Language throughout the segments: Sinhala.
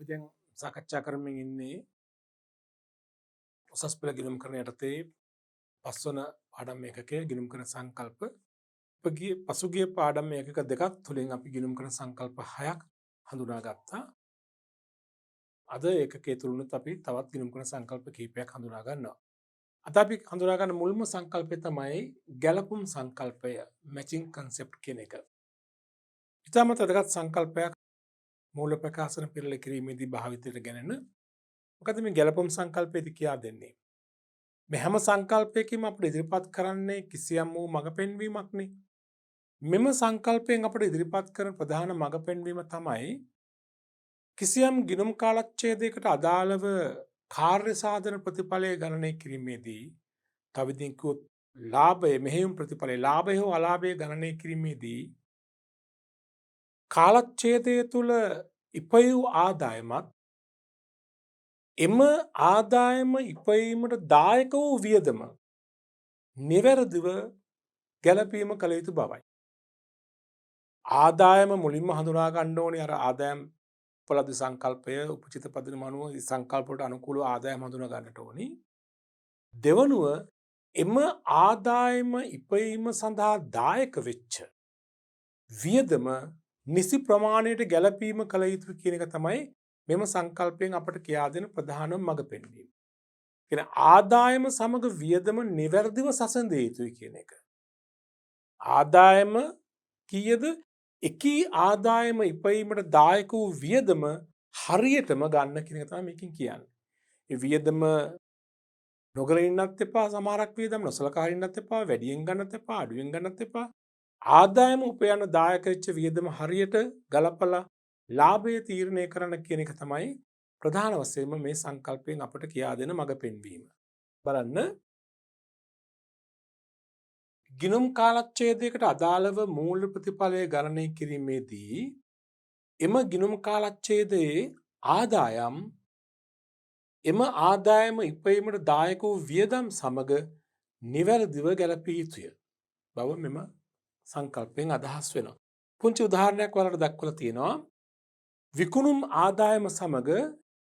අපි දැන් සාකච්ඡා කරමින් ඉන්නේ උසස් පෙළ ගිණුම් කරන යටතේ පස්වන පාඩම් ඒකකයේ ගිණුම් කරන සංකල්ප පසුගිය පාඩම් ඒකක දෙකක් තුලින් අපි ගිණුම් කරන සංකල්ප 6ක් හඳුනාගත්තා. අද ඒකකයේ තුලුණුත් අපි තවත් ගිණුම් කරන සංකල්ප කිහිපයක් හඳුනා ගන්නවා. අද අපි හඳුනා ගන්න මුල්ම සංකල්පය තමයි ගැලපුම් සංකල්පය, මැචින් කන්සෙප්ට් කියන එක. ඉතාමත් වැදගත් සංකල්පයක් මූල ප්‍රකාශන පෙරළ කිරීමේදී භාවිතයට ගැනෙන. මොකද මේ ගැලපුම් සංකල්පයේදී කියා දෙන්නේ. මේ හැම සංකල්පයකින්ම අපිට ඉදිරිපත් කරන්නේ කිසියම් වූ මඟ පෙන්වීමක්නේ. මෙම සංකල්පයෙන් අපිට ඉදිරිපත් කරන ප්‍රධාන මඟ පෙන්වීම තමයි කිසියම් ගිණුම් කාලච්ඡේදයකට අදාළව කාර්ය සාධන ප්‍රතිඵලය ගණනය කිරීමේදී තව විදිහකින් කිව්වොත් ලාභය මෙහෙයුම් ප්‍රතිඵලය ලාභය හෝ අලාභය ගණනය කිරීමේදී කාලච්ඡේදය තුළ ඉපයූ ආදායමත් එම ආදායම ඉපයීමට දායක වූ වියදම නිවැරදිව ගැලපීම කළ යුතු බවයි. ආදායම මුලින්ම හඳුනා ගන්න ඕනේ අර ආදායම් උපලබ්ධ සංකල්පය උපචිත පදනම අනුව සංකල්ප වලට අනුකූලව ආදායම හඳුනා ගන්නට ඕනි. දෙවනුව එම ආදායම ඉපයීම සඳහා දායක වෙච්ච වියදම නිසි ප්‍රමාණයට ගැලපීම කළ යුතු කියන එක තමයි මෙම සංකල්පයෙන් අපට කියා දෙන ප්‍රධානම මඟ පෙන්වීම. කියන්නේ ආදායම සමග වියදම නිවැරදිව සැසඳිය යුතුයි කියන එක. ආදායම කීයද? එකී ආදායම ඉපයීමට දායක වූ වියදම හරියටම ගන්න කියන එක තමයි මේකෙන් කියන්නේ. ඒ වියදම නොකර ඉන්නත් එපා, සමහරක් වියදම් නොසලකා ඉන්නත් එපා, වැඩියෙන් ගන්නත් එපා, අඩුවෙන් ගන්නත් එපා. ආදායම උපයන දායක වෙච්ච වියදම හරියට ගලපලා ලාභය තීරණය කරන්න කියන එක තමයි ප්‍රධාන වශයෙන්ම මේ සංකල්පයෙන් අපට කියා දෙන මඟ පෙන්වීම. බලන්න ගිණුම් කාලච්ඡේදයකට අදාළව මූල ප්‍රතිඵලය ගණනය කිරීමේදී එම ගිණුම් කාලච්ඡේදයේ ආදායම් එම ආදායම ඉපයීමට දායක වූ වියදම් සමග නිවැරදිව ගැලපිය යුතුය බව මෙම සංකල්පයෙන් අදහස් වෙනවා. පුංචි උදාහරණයක් වලට දක්වලා තියෙනවා. විකුණුම් ආදායම සමග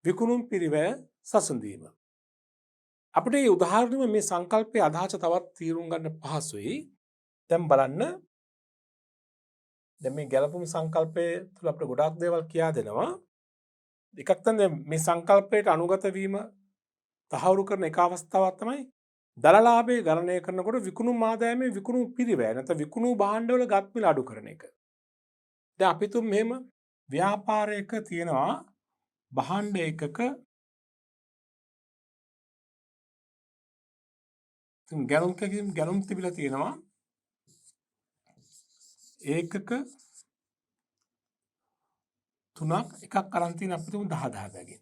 විකුණුම් පිරිවැය සසඳීම. අපිට මේ උදාහරණෙම මේ සංකල්පයේ අදහස තවත් තීරුම් ගන්න පහසුයි. දැන් බලන්න. දැන් මේ ගැලපුම් සංකල්පයේ තුල අපිට ගොඩාක් දේවල් කියා දෙනවා. එකක් තමයි මේ සංකල්පයට අනුගත වීම තහවුරු කරන එක අවස්ථාවක් තමයි දල ලාභයේ ගණනය කරනකොට විකුණුම් ආදායමේ විකුණුම් පිරිවැය නැත්නම් විකුණු භාණ්ඩවල ගත් මිල අඩු කරන එක. දැන් අපි තුන් මෙහෙම ව්‍යාපාරයක තියෙනවා භාණ්ඩ එකක ගැලුම් තිබිලා තියෙනවා ඒකක 3ක් එකක් අරන් තියෙන අපි තුමු 10000 බැගින්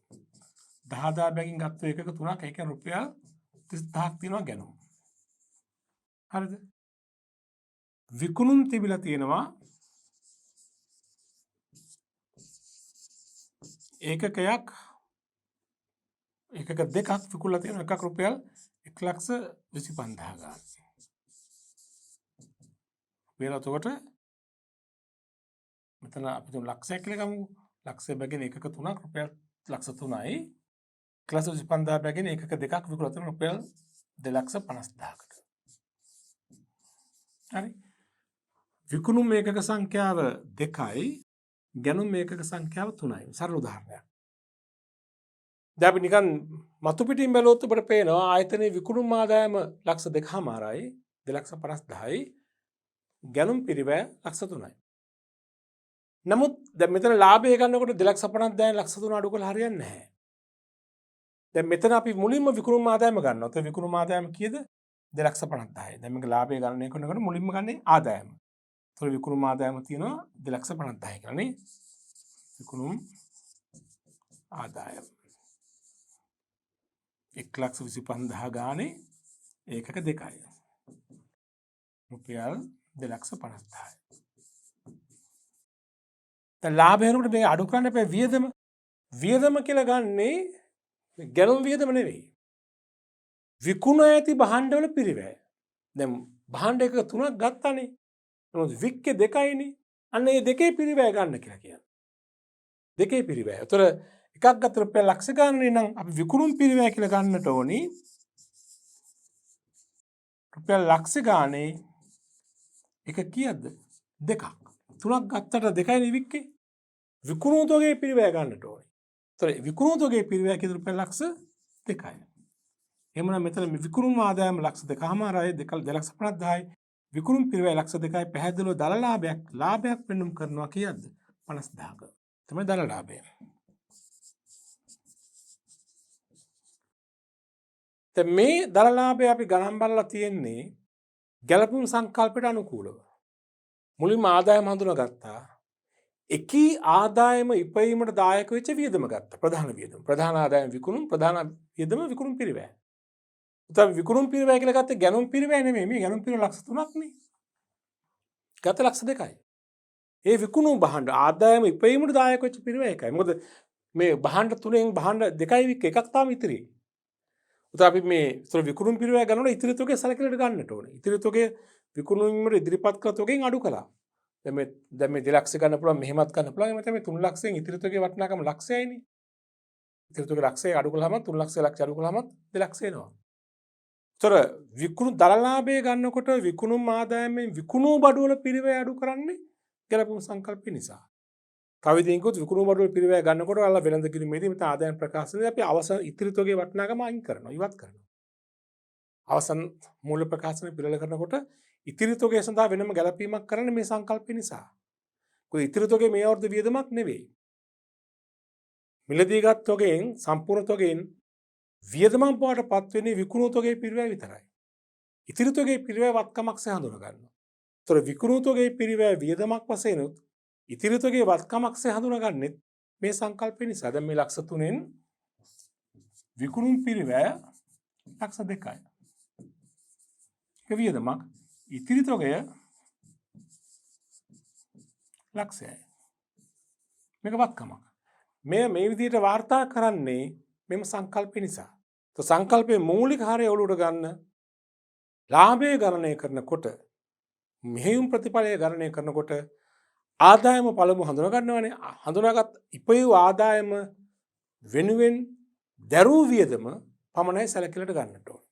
10000 බැගින් ගත්ත ඒකක 3ක් ඒක රුපියල් 30000ක් තියෙනවා ගැලුම්. හරිද? විකුණුම් තිබිලා තියෙනවා ඒකක දෙකක් විකුණලා තියෙනවා එකක් රුපියල් 1,25,000 ගන්න. එතකොට මෙතන අපි තුන් ලක්ෂයක් කියලා ගමු. ලක්ෂය බැගින් එකක 3ක් රුපියල් ලක්ෂ 3යි. 1,25,000 බැගින් එකක දෙකක් විකුණලා තියෙනවා රුපියල් 2,50,000කට. හරි. විකුණුම් ඒකක සංඛ්‍යාව 2යි, ගැනුම් ඒකක සංඛ්‍යාව 3යි. සරල උදාහරණයක්. දැන් අපි නිකන් මතු පිටින් බැලුවොත් අපිට පේනවා ආයතනයේ විකුණුම් ආදායම ලක්ෂ 2.5යි 2,50,000යි ගැනුම් පිරිවැය ලක්ෂ 3යි. නමුත් දැන් මෙතන ලාභය ගන්නකොට 2,50,000 ලක්ෂ 3 අඩු කරලා හරියන්නේ නැහැ. දැන් මෙතන අපි මුලින්ම විකුණුම් ආදායම ගන්නවා. ඒ විකුණුම් ආදායම කීයද? 2,50,000යි. දැන් මේක ලාභය ගණනය කරනකොට මුලින්ම ගන්නේ ආදායම. ඒතර විකුණුම් ආදායම තියෙනවා 2,50,000 කියලා නේ. විකුණුම් ආදායම 1,25,000 ගානේ ඒකක 2යි. රුපියල් 2,50,000යි. දැන් ලාභය වෙනකොට මේ අඩු කරන්න එපා වියදම. වියදම කියලා ගන්නේ ගැනුම් වියදම නෙවෙයි. විකුණ ඇති භාණ්ඩවල පිරිවැය. දැන් භාණ්ඩ එකක 3ක් ගත්තානේ. නමුත් වික්කේ 2යිනේ. අන්න ඒ දෙකේ පිරිවැය ගන්න කියලා කියන්නේ. දෙකේ පිරිවැය. ඒතර එකක් ගත්තොත් රුපියල් ලක්ෂ ගාණනේ නම් අපි විකුණුම් පිරිවැය කියලා ගන්නට ඕනි. රුපියල් ලක්ෂ ගාණේ එක කීයද? දෙකක්. තුනක් ගත්තට දෙකයි නිවික්කේ. විකුණු තොගේ පිරිවැය ගන්නට ඕනි. ඒතර විකුණු තොගේ පිරිවැය කීයද? රුපියල් ලක්ෂ 2යි. එහෙමනම් මෙතන විකුණුම් ආදායම ලක්ෂ 2කමාරයි 2,50,000යි. විකුණුම් පිරිවැය ලක්ෂ 2යි. පැහැදිලිව දල ලාභයක් පෙන්නුම් කරනවා කීයද? 50,000ක. තමයි දල ලාභය. දැන් මේ දල ලාභය අපි ගණන් බලලා තියෙන්නේ ගැළපුම් සංකල්පයට අනුකූලව. මුලින්ම ආදායම හඳුනාගත්තා. එකී ආදායම ඉපයීමට දායක වෙච්ච වියදම ගත්තා. ප්‍රධාන වියදම. ප්‍රධාන ආදායම විකුණුම්, ප්‍රධාන වියදම විකුණුම් පිරිවැය. උතම විකුණුම් පිරිවැය කියලා ගත්තේ ගැනුම් පිරිවැය නෙමෙයි. මේ ගැනුම් පිරිවැය ලක්ෂ 3ක් නේ. ගත ලක්ෂ 2යි. ඒ විකුණුම් භාණ්ඩ ආදායම ඉපයීමට දායක වෙච්ච පිරිවැය එකයි. මොකද මේ භාණ්ඩ තුනෙන් භාණ්ඩ දෙකයි වික් එකක් තාම ඉතිරි. උතම අපි මේ විකුණුම් පිරිවැය ගන්නකොට ඉතිරි තොගේ සැලකිලිට ගන්නට ඕනේ. ඉතිරි තොගේ විකුණුම් වල ඉදිරිපත් කළ තොගෙන් අඩු කළා. දැන් මේ 2 ලක්ෂ ගන්න පුළුවන්, මෙහෙමත් ගන්න පුළුවන්. එහෙම නැත්නම් මේ 3 ලක්ෂයෙන් ඉතිරි තොගේ වටිනාකම ලක්ෂයයිනේ. ඉතිරි තොගේ ලක්ෂය අඩු කළාම 3 ලක්ෂ අඩු කළාම 2 ලක්ෂ එනවා. ඒතර විකුණු දල ලාභය ගන්නකොට විකුණුම් ආදායමෙන් විකුණු බඩුවල පිරිවැය අඩු කරන්නේ ගැළපුම් සංකල්පය නිසා. තව විදිහකින් විකුණු බඩුවල පිරිවැය ගන්නකොට අල්ල වෙළඳ කිරීමේදී මෙතන ආදායම් ප්‍රකාශනයේ අපි අවසන් ඉතිරි තොගේ වටිනාකම අයින් කරනවා, ඉවත් කරනවා. අවසන් මූල්‍ය ප්‍රකාශන පිළිල කරනකොට ඉතිරි තොගේ සඳහා වෙනම ගැළපීමක් කරන්න මේ සංකල්පය නිසා. මොකද ඉතිරි තොගේ මේ අවුරුදු වියදමක් නෙවෙයි. මිලදී ගත් තොගෙන් සම්පූර්ණ තොගෙන් වියදමක් බවට පත් වෙන්නේ විකුණු තොගේ පිරිවැය විතරයි. ඉතිරි තොගේ පිරිවැය වත්කමක් සේ හඳුනා ගන්නවා. ඒතර විකුණු තොගේ පිරිවැය වියදමක් වශයෙන් උත් ඉතිරි තොගේ වත්කමක් සේ හඳුනාගන්නේ මේ සංකල්පය නිසා. දැන් මේ ලක්ෂ 3න් විකුණුම් පිරිවැය ලක්ෂ 2යි. වියදමක් ඉතිරි තොගය ලක්ෂයයි. මේක වත්කමක්. මේ විදිහට වාර්තා කරන්නේ මෙම සංකල්පය නිසා. તો සංකල්පයේ මූලික හරය ඔලුවට ගන්න ලාභය ගණනය කරනකොට මෙහෙයුම් ප්‍රතිඵලය ගණනය කරනකොට ආදායම පළමු හඳුනා ගන්නවානේ. හඳුනාගත් ඉපයූ ආදායම වෙනුවෙන් දරූ වියදම පමණයි සැලකිලිට ගන්නට ඕන.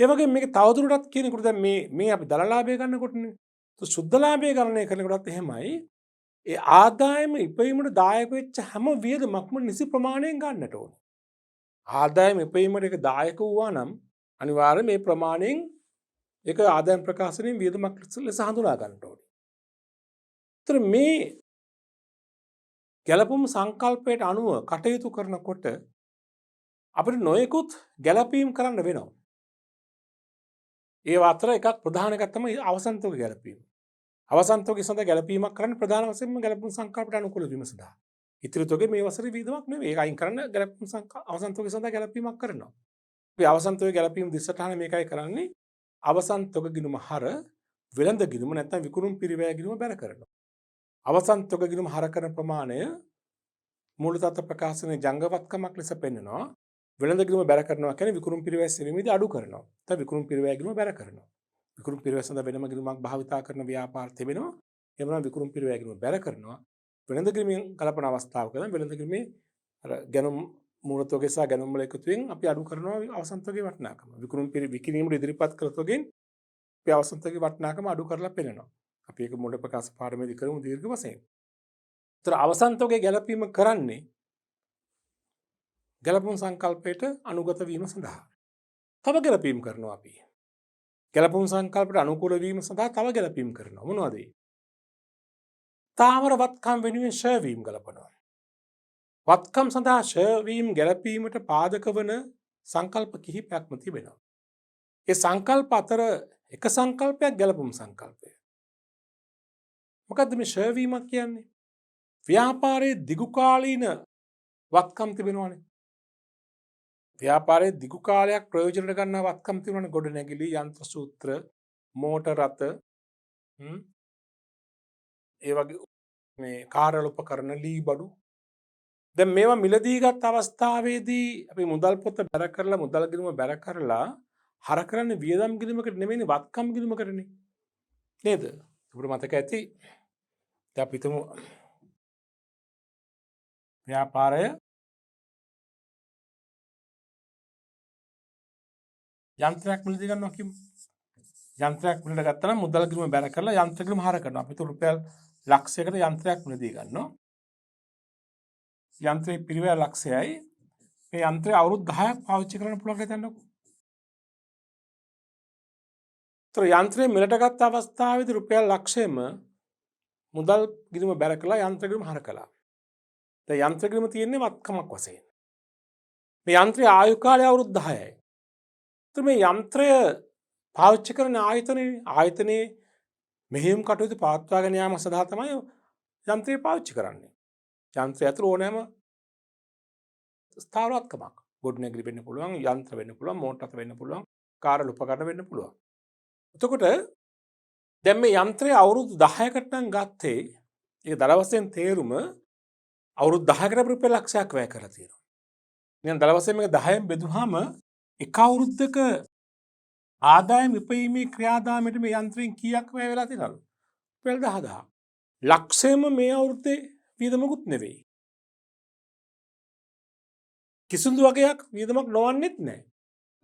ඒ වගේ මේක තවදුරටත් කියනකොට දැන් මේ අපි දල ලාභය ගන්නකොටනේ. તો සුද්ධ ලාභය ගණනය කරනකොටත් එහෙමයි. ඒ ආදායම ඉපයීමට දායක වෙච්ච හැම වියදමක්ම නිසි ප්‍රමාණයෙන් ගන්නට ඕන. ආදායම ඉපයීමට එක දායක වුණා නම් අනිවාර්යයෙන් මේ ප්‍රමාණයෙන් ඒක ආදායම් ප්‍රකාශනයෙන් වියදමක් ලෙස හඳුනා ගන්නට ඕනේ. ඒතර මේ ගැළපුම් සංකල්පයට අනුව කටයුතු කරනකොට අපිට නොයෙකුත් ගැළපීම් කරන්න වෙනවා. ඒ අතර එකක් ප්‍රධාන එකක් තමයි අවසන් තොග ගැළපීම. අවසන් තොගේ සඳහා ගැළපීමක් කරන්න ප්‍රධාන වශයෙන්ම ගැළපුම් සංකල්පයට අනුකූල වීම සඳහා. ඉතිරි තොගේ මේ වසරේ වියදමක් නෙවෙයි. ඒක අයින් කරන්න ගැළපුම් අවසන් තොගේ සඳහා ගැළපීමක් කරනවා. අපි අවසන් තොගේ ගැළපීම් දිස්සටහන මේකයි කරන්නේ. අවසන් තොග ගිණුම හර වෙළඳ ගිණුම නැත්නම් විකුණුම් පිරිවැය ගිණුම බැර කරනවා. අවසන් තොග ගිණුම හර කරන ප්‍රමාණය මූල තත්ත්ව ප්‍රකාශනයේ ජංගවත්කමක් ලෙස පෙන්වනවා. වෙළඳ ගිණුම බැර කරනවා කියන්නේ විකුණුම් පිරිවැය සෙවීමේදී අඩු කරනවා. නැත්නම් විකුණුම් පිරිවැය ගිණුම බැර කරනවා. විකුණුම් පිරිවැය සඳහා වෙනම ගිණුමක් භාවිතා කරන ව්‍යාපාර තිබෙනවා. එහෙම නම් විකුණුම් පිරිවැය ගිණුම බැර කරනවා. වෙළඳ ගිණුමින් කලපන අවස්ථාවක නම් වෙළඳ ගිණුමේ අර ගැනුම් මූල තොගේ සහ ගැනුම් වල එකතුවෙන් අපි අඩු කරනවා අවසන් තොගේ වටිනාකම. විකුණුම් විකිණීමට ඉදිරිපත් කළ තොගෙන් අපි අවසන් තොගේ වටිනාකම අඩු කරලා පෙන්නනවා. අපි ඒක මූල ප්‍රකාශ පාඩමේදී කරමු දීර්ඝ වශයෙන්. ඒතර අවසන් තොගේ ගැළපීම කරන්නේ ගැළපුම් සංකල්පයට අනුගත වීම සඳහා. තව ගැළපීම් කරනවා අපි. ගැළපුම් සංකල්පයට අනුකූල වීම සඳහා තව ගැළපීම් කරනවා. මොනවද ඒ? තාවර වත්කම් වෙනුවෙන් ෂෙයා වීම ගලපනවා. වත්කම් සඳහා ෂෙයා වීම ගැළපීමට පාදක වන සංකල්ප කිහිපයක්ම තිබෙනවා. ඒ සංකල්ප අතර එක සංකල්පයක් ගැළපුම් සංකල්පය. මොකද්ද මේ ෂෙයා වීමක් කියන්නේ? ව්‍යාපාරයේ දිගුකාලීන වත්කම් තිබෙනවානේ. ව්‍යාපාරයේ දිගු කාලයක් ප්‍රයෝජනට ගන්න වත්කම් තිබෙනවානේ. ගොඩනැගිලි, යන්ත්‍ර සූත්‍ර, මෝටර රථ, ඒ වගේ මේ කාර්යාල උපකරණ, ලී බඩු. දැන් මේවා මිලදී ගත් අවස්ථාවේදී අපි මුදල් පොත බැර කරලා මුදල් ගිණුම බැර කරලා හර කරන්නේ වියදම් ගිණුමකට නෙමෙයිනේ, වත්කම් ගිණුමකටනේ. නේද? අපිට මතක ඇති. දැන් අපි හිතමු ව්‍යාපාරය යන්ත්‍රයක් මිලදී ගන්නවා කියමු. යන්ත්‍රයක් මිලට ගත්තා නම් මුදල් ගිණුම බැර කරලා යන්ත්‍ර ගිණුම හර කරනවා. අපි රුපියල් ලක්ෂයකට යන්ත්‍රයක් මිලදී ගන්නවා. යන්ත්‍රයේ පිරිවැය ලක්ෂයයි. මේ යන්ත්‍රය අවුරුදු 10ක් පාවිච්චි කරන්න පුළුවන් කියලා හිතන්නකෝ. ඒතර යන්ත්‍රය මිලට ගත්ත අවස්ථාවේදී රුපියල් ලක්ෂෙම මුදල් ගිණුම බැර කළා යන්ත්‍ර ගිණුම හර කළා. දැන් යන්ත්‍ර ගිණුම තියෙන්නේ වත්කමක් වශයෙන්. මේ යන්ත්‍රයේ ආයු කාලය අවුරුදු 10යි. ඒතර මේ යන්ත්‍රය පාවිච්චි කරන ආයතනයේ මෙහෙයුම් කටයුතු පවත්වාගෙන යාම සඳහා තමයි යන්ත්‍රය පාවිච්චි කරන්නේ. යන්ත්‍රය ඇතුළේ ඕනෑම ස්ථාවරත්කමක් ගොඩනැගිලි වෙන්න පුළුවන්, යන්ත්‍ර වෙන්න පුළුවන්, මෝටර වෙන්න පුළුවන්, කාර්ය උපකරණ වෙන්න පුළුවන්. එතකොට දැන් මේ යන්ත්‍රය අවුරුදු 10කට නම් ගත්තේ ඒක දල වශයෙන් තේරුම අවුරුදු 10කට රුපියල් ලක්ෂයක් වැය කරලා තියෙනවා. නිකන් දල වශයෙන් මේක 10න් බෙදුවාම එක අවුරුද්දක ආදායම ඉපීමේ ක්‍රියාදාමයට මේ යන්ත්‍රයෙන් කීයක් වැය වෙලා තියෙනවද? රුපියල් 10000. ලක්ෂෙම මේ අවුරුද්දේ වියදමකුත් නෙවෙයි. කිසිදු වගේක් වියදමක් නොවන්නෙත් නැහැ.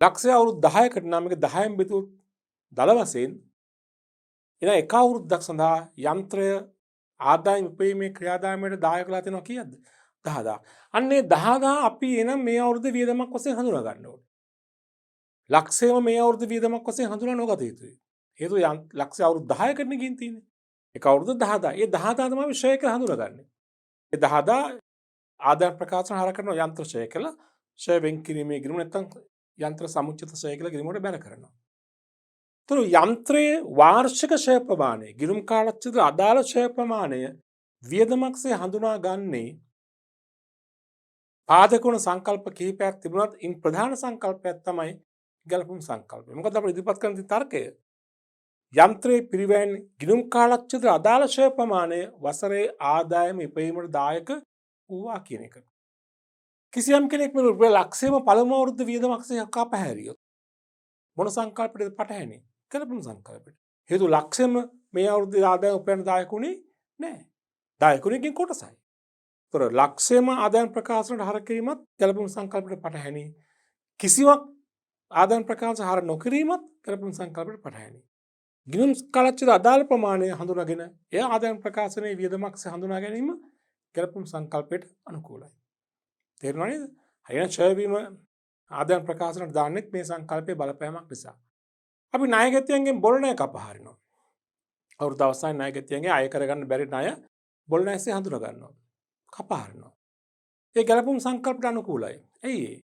ලක්ෂය අවුරුදු 10කට නම් මේක 10න් බෙදුවොත් දල වශයෙන් එන එක අවුරුද්දක් සඳහා යන්ත්‍රය ආදායම ඉපීමේ ක්‍රියාදාමයට දායක වෙලා තියෙනවා කීයක්ද? 10000. අන්නේ 10000 අපි එනම් මේ අවුරුද්දේ වියදමක් වශයෙන් හඳුනා ගන්න ඕනේ. ලක්ෂයම මේ අවුරුදු වියදමක් වශයෙන් හඳුනා නොගත යුතුයි. හේතුව ලක්ෂය අවුරුදු 10කට නෙගින් තියෙන්නේ. එක අවුරුදු 10000. ඒ 10000 තමයි ෂෙයා කියලා හඳුනාගන්නේ. ඒ 10000 ආදායම් ප්‍රකාශන හර කරන යන්ත්‍ර ෂෙයා කියලා ෂෙයා වෙන් කිරීමේ ගිණුම නැත්නම් යන්ත්‍ර සමුච්චිත ෂෙයා කියලා ගිණුමකට බැල කරනවා. ඒතර යන්ත්‍රයේ වාර්ෂික ෂෙයා ප්‍රමාණය, ගිණුම් කාලච්ඡේද අදාළ ෂෙයා ප්‍රමාණය වියදමක්සේ හඳුනා ගන්නේ පාදක වන සංකල්ප කිහිපයක් තිබුණත් ඉන් ප්‍රධාන සංකල්පයක් තමයි ගැලපුම් සංකල්පය. මොකද අපිට ඉදිරිපත් කරන තර්කය යන්ත්‍රයේ පිරිවැයෙන් ගිණුම් කාලච්ඡේද අදාළ ෂෙයා ප්‍රමාණය වසරේ ආදායම ඉපයීමට දායක වූවා කියන එක. කිසියම් කෙනෙක් මේ රුපියල් ලක්ෂයම පළමු අවුරුද්ද වියදමක්සේ කපහැරියොත් මොන සංකල්පයකටද පටහැන්නේ? ගැලපුම් සංකල්පයට. හේතුව ලක්ෂෙම මේ අවුරුද්දේ ආදායම උපයන දායකුනේ නැහැ. දායකුණේකින් කොටසයි. ඒතර ලක්ෂයම ආදායම් ප්‍රකාශනට හර කිරීමත් ගැලපුම් සංකල්පයට පටහැනි. කිසිවක් ආදායම් ප්‍රකාශ හර නොකිරීමත් ගැලපුම් සංකල්පයට පටහැනි. ගිණුම් කාලච්ඡේද අදාළ ප්‍රමාණය හඳුනාගෙන එය ආදායම් ප්‍රකාශනයේ වියදමක්සේ හඳුනා ගැනීම ගැලපුම් සංකල්පයට අනුකූලයි. තේරුණා නේද? හරියට ෂෙයා වීම ආදායම් ප්‍රකාශනට දාන්නෙත් මේ සංකල්පයේ බලපෑමක් නිසා. අපි ණයගැතියන්ගෙන් බොල් ණය කපහරිනවා. අවුරුදු අවසානයේ ණයගැතියන්ගේ අය කරගන්න බැරි ණය බොල් ණයසේ හඳුනා ගන්නවා. කපහරිනවා. ඒ ගැලපුම් සංකල්පයට අනුකූලයි. ඇයි ඒ?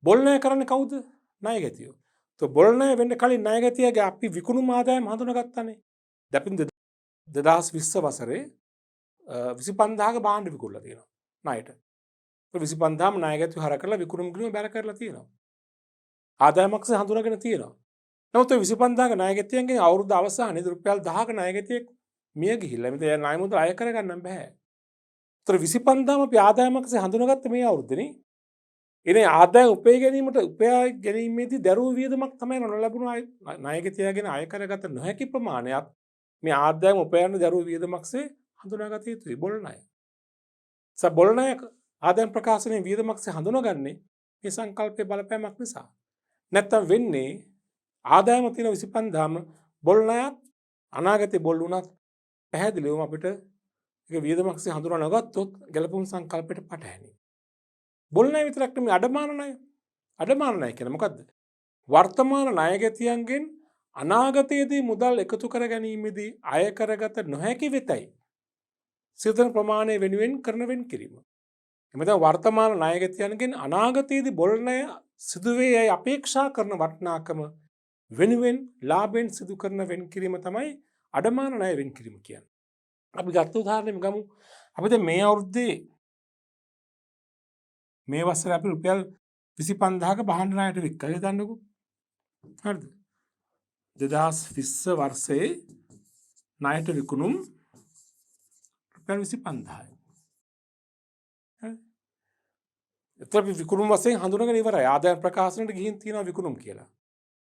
බොල් ණය කරන්නේ කවුද? ණයගැතියෝ. તો බොල් ණය වෙන්න කලින් ණයගැතියගේ අපි විකුණුම් ආදායම හඳුනාගත්තානේ. දැන් 2020 වසරේ 25000ක භාණ්ඩ විකුණලා තියෙනවා ණයට. 25000ම ණයගැතියෝ හර කරලා විකුණුම් ගිණුම බැර කරලා තියෙනවා. ආදායමක්සේ හඳුනාගෙන තියෙනවා. නමුත් 25000ක ණයගැතියන්ගෙන් අවුරුදු අවසානයේ රුපියල් 1000ක ණයගැතියෙක් මිය ගිහිල්ලා. මෙතන ණය මුදල් අය කරගන්න බෑ. ඒතර 25000ම අපි ආදායමක්සේ හඳුනාගත්ත මේ අවුරුද්දේනේ. ඉතින් ආදායම් උපය ගැනීමේදී දරුවෝ වියදමක් තමයි නොලැබුණු ණයගැතියාගෙන අය කරගත නොහැකි ප්‍රමාණයක් මේ ආදායම් උපයන දරුවෝ වියදමක්සේ හඳුනාගත යුතුයි බොල් ණය. බොල් ණය ආදායම් ප්‍රකාශනයේ වියදමක්සේ හඳුනාගන්නේ මේ සංකල්පයේ බලපෑමක් නිසා. නැත්තම් වෙන්නේ ආදායම තියෙන 25000ම බොල් ණයත් අනාගතේ බොල් වුණත් පැහැදිලිවම අපිට ඒක වියදමක්සේ හඳුනා නොගත්තොත් ගැලපුම් සංකල්පයට පටහැනි. බොල් ණය විතරක් නෙමෙයි අඩමාන ණය. අඩමාන ණය කියන්නේ මොකද්ද? වර්තමාන ණයගැතියන්ගෙන් අනාගතයේදී මුදල් එකතු කර ගැනීමේදී අය කරගත නොහැකි වෙතයි සිතන ප්‍රමාණය වෙනුවෙන් කරන වෙන් කිරීම. එමෙතන වර්තමාන ණයගැතියන්ගෙන් අනාගතයේදී බොල් ණය සිදුවේ යයි අපේක්ෂා කරන වටිනාකම වෙනුවෙන් ලාභෙන් සිදු කරන වෙන් කිරීම තමයි අඩමාන ණය වෙන් කිරීම කියන්නේ. අපි ගත්ත උදාහරණයක් ගමු. අපි දැන් මේ අවුරුද්දේ මේ වසරේ අපි රුපියල් 25000ක භාණ්ඩ ණයට වික්කලා හිතන්නකෝ. හරිද? 2020 වර්ෂයේ ණයට විකුණුම් රුපියල් 25000යි. හරි? ඒතර අපි විකුණුම් වශයෙන් හඳුනගෙන ඉවරයි. ආදායම් ප්‍රකාශනයට ගිහින් තියෙනවා විකුණුම් කියලා.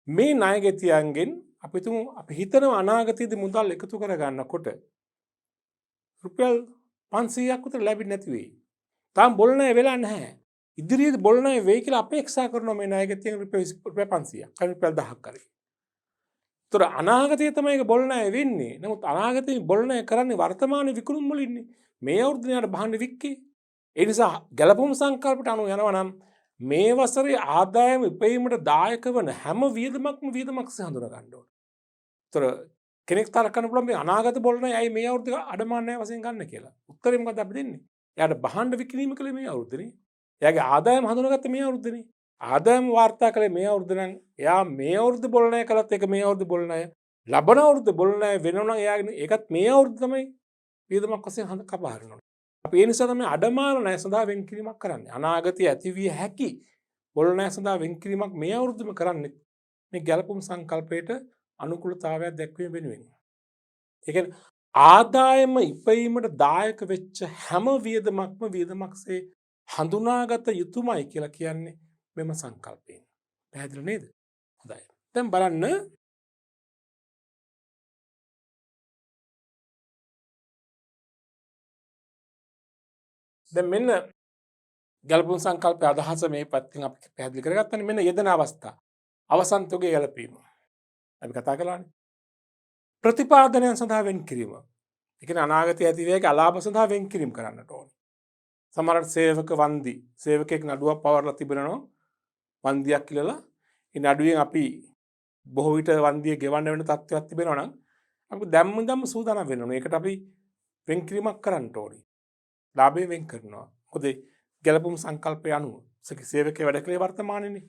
මේ ණයගැතියන්ගෙන් අපි හිතනවා අනාගතයේදී මුදල් එකතු කර ගන්නකොට රුපියල් 500ක් විතර ලැබෙන්නේ නැති වෙයි. තාම බොල් ණය වෙලා නැහැ. ඉදිරියේ බොල් ණය වෙයි කියලා අපේක්ෂා කරනවා මේ ණයක තියෙන රුපියල් 500ක්. අර රුපියල් 1000ක් හරි. ඒතර අනාගතයේ තමයි ඒක බොල් ණය වෙන්නේ. නමුත් අනාගතයේ බොල් ණය කරන්නේ වර්තමානයේ විකුණුම් වලින්නේ. මේ අවුරුද්දේ යාට බහන්න වික්කේ. ඒ නිසා ගැලපුම් සංකල්පයට අනුව යනවා නම් මේ වසරේ ආදායම ඉපයීමට දායක වන හැම වියදමක්ම වියදමක්සේ හඳුනා ගන්න ඕනේ. ඒතර කෙනෙක් තරකන්න පුළුවන් මේ අනාගත බොල් ණය ඇයි මේ අවුරුද්දේ අඩමාන ණය වශයෙන් ගන්න කියලා. උත්තරේ මොකද්ද අපි දෙන්නේ? එයාට බහන්න විකිණීම කළේ මේ අවුරුද්දේනේ. එයාගේ ආදායම හඳුනාගත්තේ මේ අවුරුද්දේනේ. ආදායම වාර්තා කළේ මේ අවුරුද්දේ නම් එයා මේ අවුරුද්දේ බොල් ණය කළත් ඒක මේ අවුරුද්දේ බොල් ණය. ලබන අවුරුද්දේ බොල් ණය වෙනවා නම් එයාගේ ඒකත් මේ අවුරුද්දේ තමයි වියදමක් වශයෙන් හඳ කපා හරිනවා. අපි ඒ නිසා තමයි අඩමාන ණය සඳහා වෙන්කිරීමක් කරන්නේ. අනාගතයේ ඇතිවිය හැකි බොල් ණය සඳහා වෙන්කිරීමක් මේ අවුරුද්දේම කරන්නේ මේ ගැලපුම් සංකල්පයට අනුකූලතාවයක් දැක්වීම වෙනුවෙන්. ඒ කියන්නේ ආදායම ඉපයීමට දායක වෙච්ච හැම වියදමක්ම වියදමක්සේ හඳුනාගත යුතුමයි කියලා කියන්නේ මෙම සංකල්පයෙන්. පැහැදිලි නේද? හොඳයි. දැන් බලන්න දැන් මෙන්න ගැලපුම් සංකල්පයේ අදහස මේ පැත්තෙන් අපි පැහැදිලි කරගත්තනේ මෙන්න යෙදෙන අවස්ථා. අවසන් තොගේ ගැලපීම. අපි කතා කළානේ. ප්‍රතිපාදනයන් සඳහා වෙන් කිරීම. ඒ කියන්නේ අනාගතයේ ඇති වේක අලාභ සඳහා වෙන් කිරීම කරන්නට ඕනේ. සමහර සේවක වන්දි සේවකෙක් නඩුවක් පවර්ලා තිබෙනවා වන්දියක් කියලා ඒ නඩුවෙන් අපි බොහෝ විට වන්දිය ගෙවන්න වෙන තත්ත්වයක් තිබෙනවා නම් අපි දැම්ම සූදානම් වෙන්න ඕනේ. ඒකට අපි වෙන් කිරීමක් කරන්න ඕනේ. ලාභය වෙන් කරනවා. මොකද ගැලපුම් සංකල්පය අනුව සේවකයේ වැඩ කලේ වර්තමානයේනේ.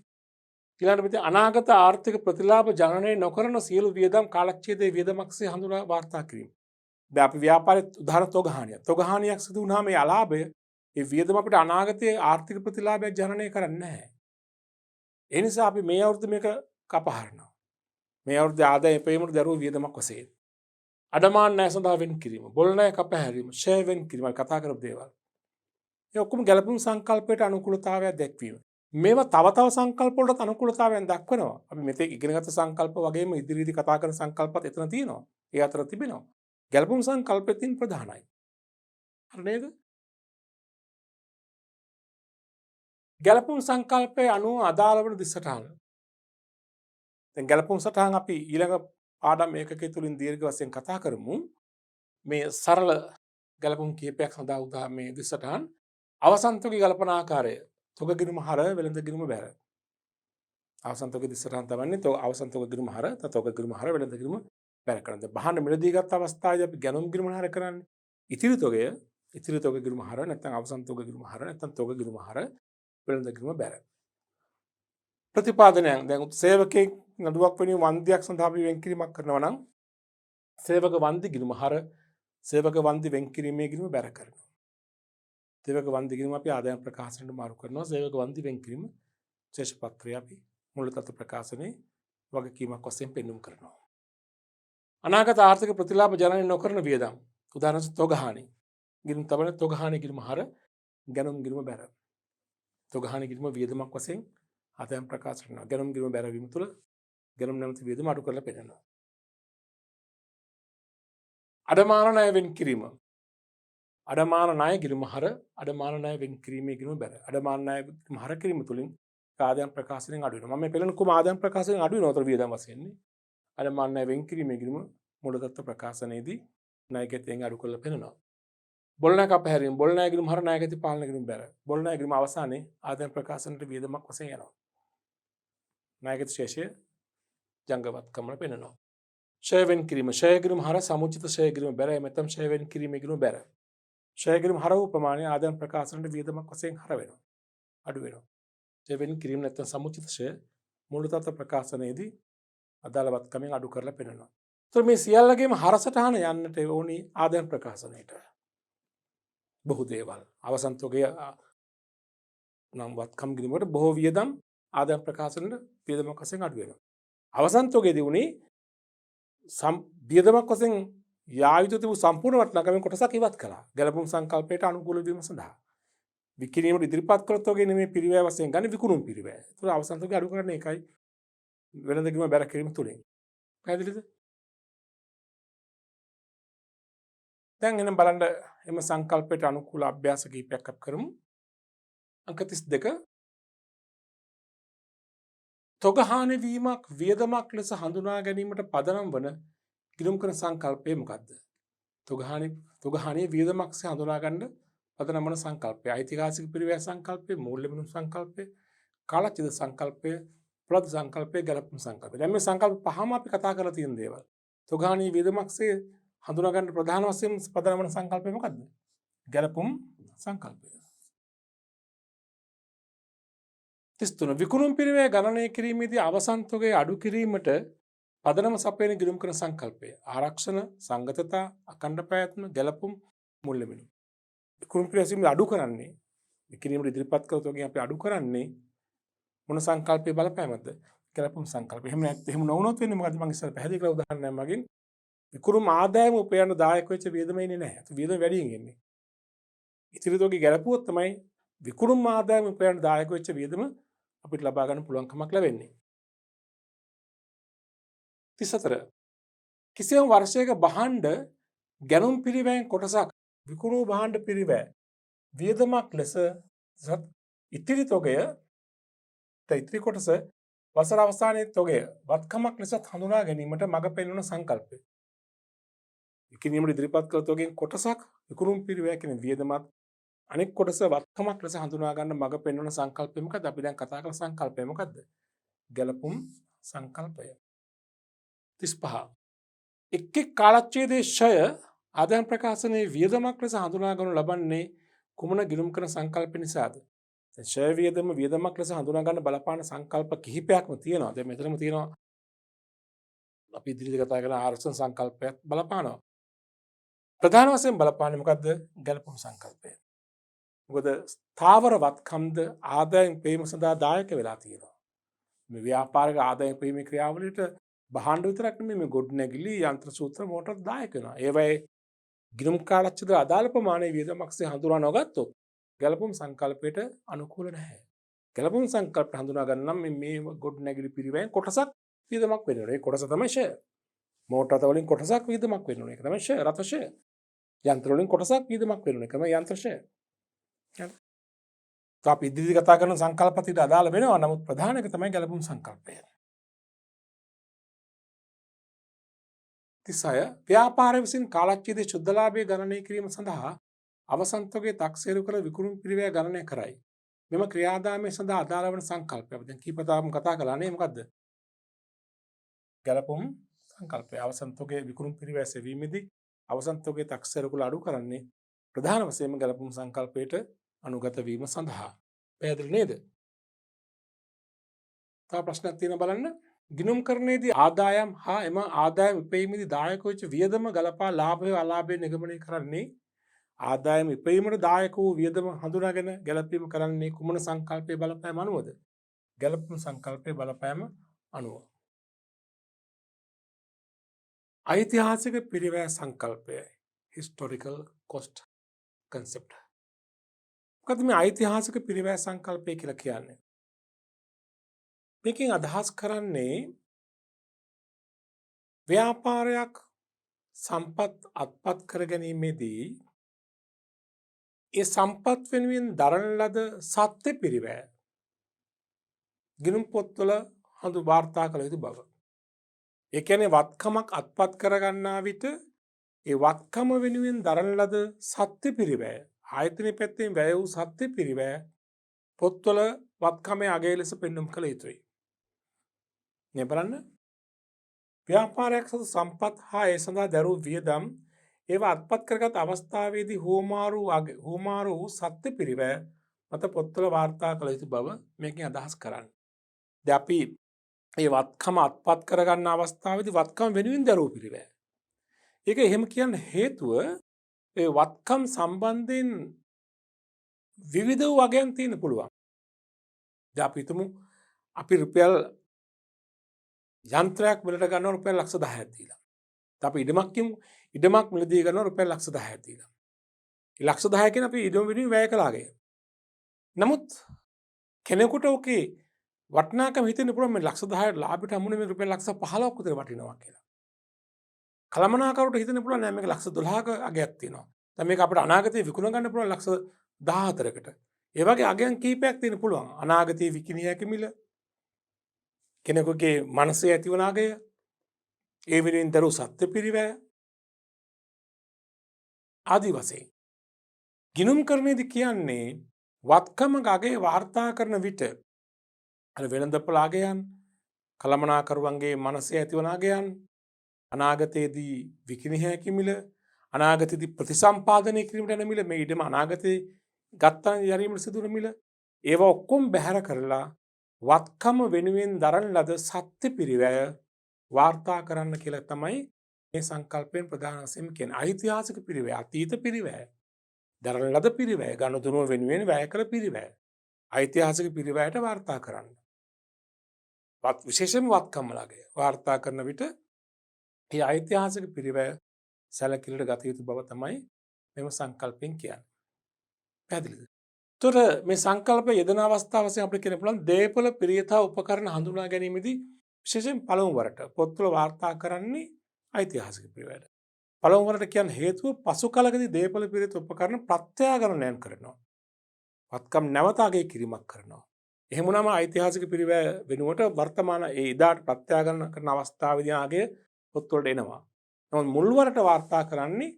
ඊළඟට මෙතන අනාගත ආර්ථික ප්‍රතිලාභ ජනනය නොකරන සියලු වියදම් කාලක්ෂේත්‍රයේ වියදමක්සේ හඳුනා වාර්තා කිරීම. දැන් අපි ව්‍යාපාරයේ උදාහරණ තොගහානියක්. තොගහානියක් සිදු වුණාම මේ අලාභය ඒ වියදම අපිට අනාගතයේ ආර්ථික ප්‍රතිලාභයක් ජනනය කරන්නේ නැහැ. ඒ නිසා අපි මේ අවුරුද්ද මේක කපහරිනවා. මේ අවුරුද්දේ ආදාය ඉපයීමට දරුවෝ වියදමක් වශයෙන්. අඩමාන ණය සඳහා වෙන් කිරීම, බොල් ණය කපහැරීම, ෂෙයා වෙන් කිරීම කතා කරපු දේවල්. ඒ ඔක්කොම ගැලපුම් සංකල්පයට අනුකූලතාවයක් දැක්වීම. මේවා තව සංකල්ප වලට අනුකූලතාවයන් දක්වනවා. අපි මෙතෙක් ඉගෙනගත්ත සංකල්ප වගේම ඉදිරියේදී කතා කරන සංකල්පත් එතන තියෙනවා. ඒ අතර තිබෙනවා. ගැලපුම් සංකල්පෙකින් ප්‍රධානයි. හරි නේද? ගැලපුම් සංකල්පයේ අනුව අදාළ වන දිසටහන. දැන් ගැලපුම් සටහන් අපි ඊළඟ පාඩම් ඒකකයේ තුලින් දීර්ඝ වශයෙන් කතා කරමු. මේ සරල ගැලපුම් කීපයක් සඳහා උදා මේ දිසටහන් අවසන් තුගේ ගලපන ආකාරය. තොග ගිණුම හර වෙළඳ ගිණුම බැර. අවසන් තොගේ දිසටහන් තමන්නේ අවසන් තොග ගිණුම හර තොග ගිණුම හර වෙළඳ ගිණුම බැර කරන. බහන්න මිලදී ගත් අවස්ථාවේදී අපි ගැනුම් ගිණුම හර කරන්නේ. ඉතිරි තොග ගිණුම හර නැත්නම් අවසන් තොග ගිණුම හර නැත්නම් තොග ගිණුම හර වෙළඳ ගිණුම බැර. ප්‍රතිපාදනයන් දැන් සේවකෙක් නඩුවක් වෙනුවෙන් වන්දියක් සඳහා අපි වෙන් කිරීමක් කරනවා නම් සේවක වන්දි ගිණුම හර සේවක වන්දි වෙන් කිරීමේ ගිණුම බැර කරනවා. සේවක වන්දි ගිණුම අපි ආදායම් ප්‍රකාශනයට මාරු කරනවා. සේවක වන්දි වෙන් කිරීම ශේෂ පත්‍රය අපි මුල් තත්ත්ව ප්‍රකාශනයේ වගකීමක් වශයෙන් පෙන්වුම් කරනවා. අනාගත ආර්ථික ප්‍රතිලාභ ජනනය නොකරන වියදම් උදාහරණ තොගහානි ගිණුම් තබන තොගහානි ගිණුම හර ගැනුම් ගිණුම බැර. තොගහානි ගිණුම වියදමක් වශයෙන් ආදායම් ප්‍රකාශ කරනවා. ගැනුම් ගිණුම බැරවීම තුළ ගැනුම් නැමැති වියදම අඩු කරලා පෙන්නනවා. අඩමාන ණය වෙන් කිරීම. අඩමාන ණය ගිණුම හර අඩමාන ණය වෙන් කිරීමේ ගිණුම බැර. අඩමාන ණය හර කිරීම තුළින් ආදායම් ප්‍රකාශනයෙන් අඩු වෙනවා. මම මේ පෙළන කුම ආදායම් ප්‍රකාශනයෙන් අඩු වෙනවා. උතර වියදම් වශයෙන් නේ. අඩමාන ණය වෙන් කිරීමේ ගිණුම මුල තත්ත්ව ප්‍රකාශනයේදී ණයගැතෙන් අඩු කරලා පෙන්නනවා. බොල් ණය කපහැරීම බොල් ණය ගිණුම හර ණයගැති පාලන ගිණුම බැර. බොල් ණය ගිණුම අවසානයේ ආදායම් ප්‍රකාශනයට වියදමක් වශයෙන් යනවා. ණයගැති ශේෂය ජංගවත්කම පෙන්නනවා. ෂෙයා වෙන් කිරීම ෂෙයා කිරීම හර සමුචිත ෂෙයා කිරීම බැර. එමෙතන ෂෙයා වෙන් කිරීමේ ගිණුම බැර. ෂෙයා කිරීම හර වූ ප්‍රමාණය ආදායම් ප්‍රකාශනයට වියදමක් වශයෙන් හර වෙනවා. අඩු වෙනවා. ෂෙයා වෙන් කිරීම නැත්නම් සමුචිත ෂෙයා මුල් තත්ත්ව ප්‍රකාශනයේදී අදාළවත්කමෙන් අඩු කරලා පෙන්නනවා. ඒතර මේ සියල්ලගේම හරසටහන යන්නට ඕනි ආදායම් ප්‍රකාශනයට. බොහෝ දේවල් අවසන් තොගය නම් වත්කම් ගිණුමකට බොහෝ වියදම් ආදායම් ප්‍රකාශනයට වියදමක් වශයෙන් අඩු වෙනවා. අවසන් තොගයේදී උනේ වියදමක් වශයෙන් යා යුතු තිබූ සම්පූර්ණ වටිනාකමෙන් කොටසක් ඉවත් කළා. ගැලපුම් සංකල්පයට අනුකූල වීම සඳහා. විකිණීමට ඉදිරිපත් කළ තොගේ නෙමෙයි පිරිවැය වශයෙන් ගන්න විකුණුම් පිරිවැය. ඒතර අවසන් තොගේ අඩු කරන්නේ ඒකයි. වෙළඳ ගිණුම බැර කිරීම තුලින්. පැහැදිලිද? දැන් එනම් බලන්න එම සංකල්පයට අනුකූල අභ්‍යාස කිහිපයක් අපි කරමු. අංක 32 තොගහානි වීමක් වියදමක් ලෙස හඳුනා ගැනීමට පදනම් වන ගිණුම් කරන සංකල්පය මොකක්ද? තොගහානිය වියදමක්සේ හඳුනා ගන්න පදනම් වන සංකල්පය. ඓතිහාසික පිරිවැය සංකල්පය, මූල්‍ය බිඳුම් සංකල්පය, කාලච්ඡේද සංකල්පය, ප්‍රති සංකල්පය, ගැලපුම් සංකල්පය. දැන් මේ සංකල්ප පහම අපි කතා කරලා තියෙන දේවල්. තොගහානිය වියදමක්සේ හඳුනා ගන්න ප්‍රධාන වශයෙන් පදනම් වන සංකල්පය මොකක්ද? ගැලපුම් සංකල්පය. 33 විකුණුම් පිරිවැය ගණනය කිරීමේදී අවසන් තොගය අඩු කිරීමට පදනම සපයන ගිණුම් කරන සංකල්පය. ආරක්ෂණ, සංගතතා, අඛණ්ඩ පැවැත්ම, ගැලපුම්, මුල්‍ය බිඳුම්. විකුණුම් පිරිවැය අඩු කරන්නේ විකිණීමට ඉදිරිපත් කළ තොගය අපි අඩු කරන්නේ මොන සංකල්පයේ බලපෑමද? ගැලපුම් සංකල්පය. එහෙම නොවුනොත් වෙන්නේ මොකද? මම ඉස්සර පැහැදිලි කළ උදාහරණයක් මගින් විකුණුම් ආදායම උපයන දායක වෙච්ච වියදම එන්නේ නැහැ. වියදම වැඩියෙන් එන්නේ. ඉතිරි තොගය ගැලපුවොත් තමයි විකුණුම් ආදායම උපයන දායක වෙච්ච වියදම අපිට ලබා ගන්න පුළුවන්කමක් ලැබෙන්නේ. 34 කිසියම් වර්ෂයක භාණ්ඩ ගැනුම් පිරිවැයෙන් කොටසක් විකුණූ භාණ්ඩ පිරිවැය වියදමක් ලෙස ඉතිරි තොගය ඉතිරි කොටස වසර අවසානයේ තොගය වත්කමක් ලෙසත් හඳුනා ගැනීමට මඟ පෙන්වන සංකල්පය. විකිණීමට ඉදිරිපත් කළ තොගෙන් කොටසක් විකුණුම් පිරිවැය කියන වියදමත් අනෙක් කොටස වත්කමක් ලෙස හඳුනා ගන්න මඟ පෙන්වන සංකල්පය මොකද්ද? අපි දැන් කතා කරන සංකල්පය මොකද්ද? ගැලපුම් සංකල්පය. 35 එක් එක් කාලච්ඡේදයේ ෂය ආදායම් ප්‍රකාශනයේ වියදමක් ලෙස හඳුනා ගනු ලබන්නේ කුමන ගිණුම් කරන සංකල්ප නිසාද? දැන් ෂය වියදමක් ලෙස හඳුනා ගන්න බලපාන සංකල්ප කිහිපයක්ම තියෙනවා. දැන් මෙතනම තියෙනවා අපි ඉදිරියට කතා කරන ආරක්ෂණ සංකල්පයත් බලපානවා. ප්‍රධාන වශයෙන් බලපාන්නේ මොකද්ද? ගැලපුම් සංකල්පය. මොකද ස්ථාවර වත්කම්ද ආදායම් පෙවීම සඳහා දායක වෙලා තියෙනවා. මේ ව්‍යාපාරික ආදායම් පෙවීමේ ක්‍රියාවලියට භාණ්ඩ විතරක් නෙමෙයි මේ ගොඩනැගිලි යන්ත්‍ර සූත්‍ර මෝටර් දායක වෙනවා. ඒවයේ ගිණුම් කාලච්ඡේද අදාළ ප්‍රමාණයේ වියදමක්සේ හඳුනා නොගත්තොත් ගැලපුම් සංකල්පයට අනුකූල නැහැ. ගැලපුම් සංකල්ප හඳුනා ගන්න නම් මේ ගොඩනැගිලි පිරිවැයෙන් කොටසක් වියදමක් වෙන්න ඕනේ. ඒ කොටස තමයි ෂය. මෝටර් රථ වලින් කොටසක් වියදමක් වෙන්න ඕනේ. ඒක තමයි ෂය. රථ ෂය. යන්ත්‍ර වලින් කොටසක් වියදමක් වෙන්න ඕනේ. ඒක තමයි යන්ත්‍ර ෂය. අපි ඉදිරියට කතා කරන සංකල්පතිට අදාළ වෙනවා. නමුත් ප්‍රධාන එක තමයි ගැලපුම් සංකල්පය. 36 ව්‍යාපාරය විසින් කාලච්ඡේදයේ ශුද්ධ ලාභය ගණනය කිරීම සඳහා අවසන් තොගය තක්සේරු කර විකුණුම් පිරිවැය ගණනය කරයි. මෙම ක්‍රියාදාමය සඳහා අදාළ වන සංකල්පය. අපි දැන් කීපතාවම කතා කළානේ මොකද්ද? ගැලපුම් සංකල්පය. අවසන් තොගය විකුණුම් පිරිවැය සෙවීමේදී අවසන් තොගය තක්සේරු කළ අඩු කරන්නේ ප්‍රධාන වශයෙන්ම ගැලපුම් සංකල්පයට අනුගත වීම සඳහා. පැහැදිලි නේද? තව ප්‍රශ්නයක් තියෙනවා බලන්න. ගිණුම් කරණයේදී ආදායම් හා එම ආදායම් ඉපැයීමේදී දායක වෙච්ච වියදම ගලපා ලාභය අලාභය නිගමනය කරන්නේ ආදායම් ඉපැයීමට දායක වූ වියදම හඳුනාගෙන ගැලපීම කරන්නේ කුමන සංකල්පයේ බලපෑම අනුවද? ගැලපුම් සංකල්පයේ බලපෑම අනුව. ඓතිහාසික පිරිවැය සංකල්පය historical cost concept. මොකද මේ ඓතිහාසික පිරිවැය සංකල්පය කියලා කියන්නේ? මේකෙන් අදහස් කරන්නේ ව්‍යාපාරයක් සම්පත් අත්පත් කර ගැනීමේදී ඒ සම්පත් වෙනුවෙන් දරන ලද සත්‍ය පිරිවැය ගිණුම් පොත්වල හඳු වාර්තා කළ යුතු බව. ඒ කියන්නේ වත්කමක් අත්පත් කර ගන්නා විට ඒ වත්කම වෙනුවෙන් දරන ලද සත්‍ය පිරිවැය ආයතන පැත්තෙන් වැය වූ සත්‍ය පිරිවැය පොත්වල වත්කමේ අගය ලෙස පෙන්වුම් කළ යුතුයි. මේ බලන්න ව්‍යාපාරයක් සතු සම්පත් හා ඒ සඳහා දැරූ වියදම් ඒවා අත්පත් කරගත් අවස්ථාවේදී හුවමාරු වූ සත්‍ය පිරිවැය මත පොත්වල වාර්තා කළ යුතු බව මේකෙන් අදහස් කරන්නේ. දැන් අපි මේ වත්කම අත්පත් කරගන්න අවස්ථාවේදී වත්කම වෙනුවෙන් දැරූ පිරිවැය. ඒක එහෙම කියන්න හේතුව ඒ වත්කම් සම්බන්ධයෙන් විවිධ වූ වගයන් තියෙන්න පුළුවන්. දැන් අපි හිතමු අපි රුපියල් යන්ත්‍රයක් මිලට ගන්නවා රුපියල් ලක්ෂ 10ක් දීලා. අපි ඉඩමක් කියමු. ඉඩමක් මිලදී ගන්නවා රුපියල් ලක්ෂ 10ක් දීලා. ඒ ලක්ෂ 10 කියන අපි ඉඩම වෙනුවෙන් වැය කළාගේ. නමුත් කෙනෙකුට ඔකේ වටිනාකම හිතෙන්න පුළුවන් මේ ලක්ෂ 10ට ලාභයට හම්බුනේ මේ රුපියල් ලක්ෂ 15ක් විතර වටිනවා කියලා. කලමනාකරුට හිතෙන්න පුළුවන් නෑ මේක ලක්ෂ 12ක අගයක් තියෙනවා. දැන් මේක අපිට අනාගතේ විකුණ ගන්න පුළුවන් ලක්ෂ 14කට. ඒ වගේ අගයන් කීපයක් තියෙන්න පුළුවන්. අනාගතයේ විකිණිය හැකි මිල, කෙනෙකුගේ මනසේ ඇතිවන අගය, ඒ වෙනුවෙන් දරූ සත්‍ය පිරිවැය ආදී වශයෙන්. ගිණුම් කරන්නේදී කියන්නේ වත්කමක අගය වාර්තා කරන විට අර වෙළඳපොළ අගයන්, කළමනාකරුවන්ගේ මනසේ ඇතිවන අගයන්, අනාගතයේදී විකිණිය හැකි මිල, අනාගතයේදී ප්‍රතිසම්පාදනය කිරීමට යන මිල, මේ ඉඩම අනාගතයේ ගත්තා යරීමට සිදුවන මිල, ඒවා ඔක්කොම බැහැර කරලා වත්කම වෙනුවෙන් දරන ලද සත්‍ය පිරිවැය වාර්තා කරන්න කියලා තමයි මේ සංකල්පයෙන් ප්‍රධාන වශයෙන් කියන්නේ. ඓතිහාසික පිරිවැය, අතීත පිරිවැය, දරන ලද පිරිවැය, ගනුදෙනුව වෙනුවෙන් වැය කළ පිරිවැය, ඓතිහාසික පිරිවැයට වාර්තා කරන්න. විශේෂයෙන්ම වත්කම් ළඟය වාර්තා කරන විට මේ ඓතිහාසික පිරිවැය සැලකිලිට ගත යුතු බව තමයි මෙම සංකල්පයෙන් කියන්නේ. පැහැදිලිද? එතකොට මේ සංකල්ප යෙදෙන අවස්ථාව වශයෙන් අපිට කියන්න පුළුවන් දේපල පිරියතා උපකරණ හඳුනා ගැනීමේදී විශේෂයෙන් පළමු වරට පොත්වල වාර්තා කරන්නේ ඓතිහාසික පිරිවැයට. පළමු වරට කියන හේතුව පසු කලකදී දේපල පිරියත උපකරණ ප්‍රත්‍යාගමනයන් කරනවා. වත්කම් නැවත අගය කිරීමක් කරනවා. එහෙම වුණාම ඓතිහාසික පිරිවැය වෙනුවට වර්තමාන ඒ ඉදාට ප්‍රත්‍යාගමන කරන අවස්ථාවේදී ආගේ පොත්වලට එනවා. නමුත් මුල් වරට වාර්තා කරන්නේ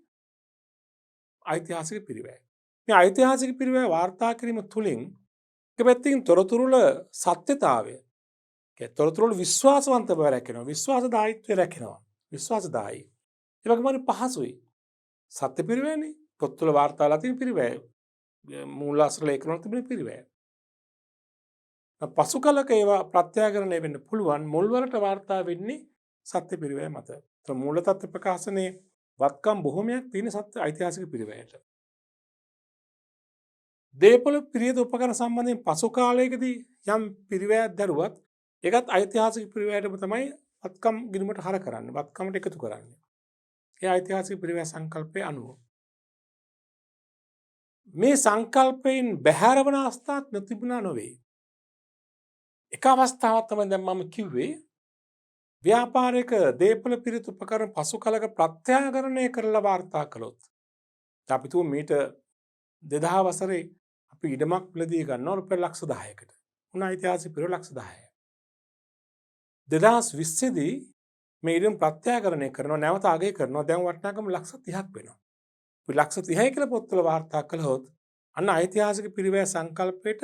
ඓතිහාසික පිරිවැය. මේ ඓතිහාසික පිරිවැය වාර්තා කිරීම තුළින් එක පැත්තකින් තොරතුරු වල සත්‍යතාවය, තොරතුරු වල විශ්වාසවන්ත බව රැකෙනවා, විශ්වාසදායීත්වය රැකෙනවා, විශ්වාසදායී. ඒ වගේම පහසුයි. සත්‍ය පිරිවැයනේ පොත්වල වාර්තා වෙලා තියෙන පිරිවැය, මූලාශ්‍ර ලේඛන වල තිබෙන පිරිවැය. පසු කලක ඒවා ප්‍රත්‍යාගමනය වෙන්න පුළුවන්. මුල් වලට වාර්තා වෙන්නේ සත්‍ය පිරිවැය මත. මූල තත්ත්ව ප්‍රකාශනයේ වත්කම් බොහෝමයක් තියෙන සත්‍ය ඓතිහාසික පිරිවැයට. දේපොළ පිරියත උපකරණ සම්බන්ධයෙන් පසු කාලයකදී යම් පිරිවැයක් දැරුවත් ඒකත් ඓතිහාසික පිරිවැයටම තමයි වත්කම් ගිණුමට හර කරන්නේ, වත්කමට එකතු කරන්නේ. ඒ ඓතිහාසික පිරිවැය සංකල්පයේ අනුව. මේ සංකල්පයෙන් බැහැර වන අවස්ථාවක් නොතිබුණා නොවේ. එක අවස්ථාවක් තමයි දැන් මම කිව්වේ ව්‍යාපාරික දේපොළ පිරිත උපකරණ පසු කලක ප්‍රත්‍යාගමනය කරලා වාර්තා කළොත්. අපි තුමු මීට 2000 වසරේ අපි ඉඩමක් මිලදී ගන්නවා රුපියල් ලක්ෂ 10කට. උන ඓතිහාසික පිරිවැය ලක්ෂ 10යි. 2020 දී මේ ඉඩම ප්‍රත්‍යාගමනය කරනවා, නැවත අගය කරනවා, දැන් වටිනාකම ලක්ෂ 30ක් වෙනවා. අපි ලක්ෂ 30යි කියලා පොත්වල වාර්තා කළොත් අන්න ඓතිහාසික පිරිවැය සංකල්පයට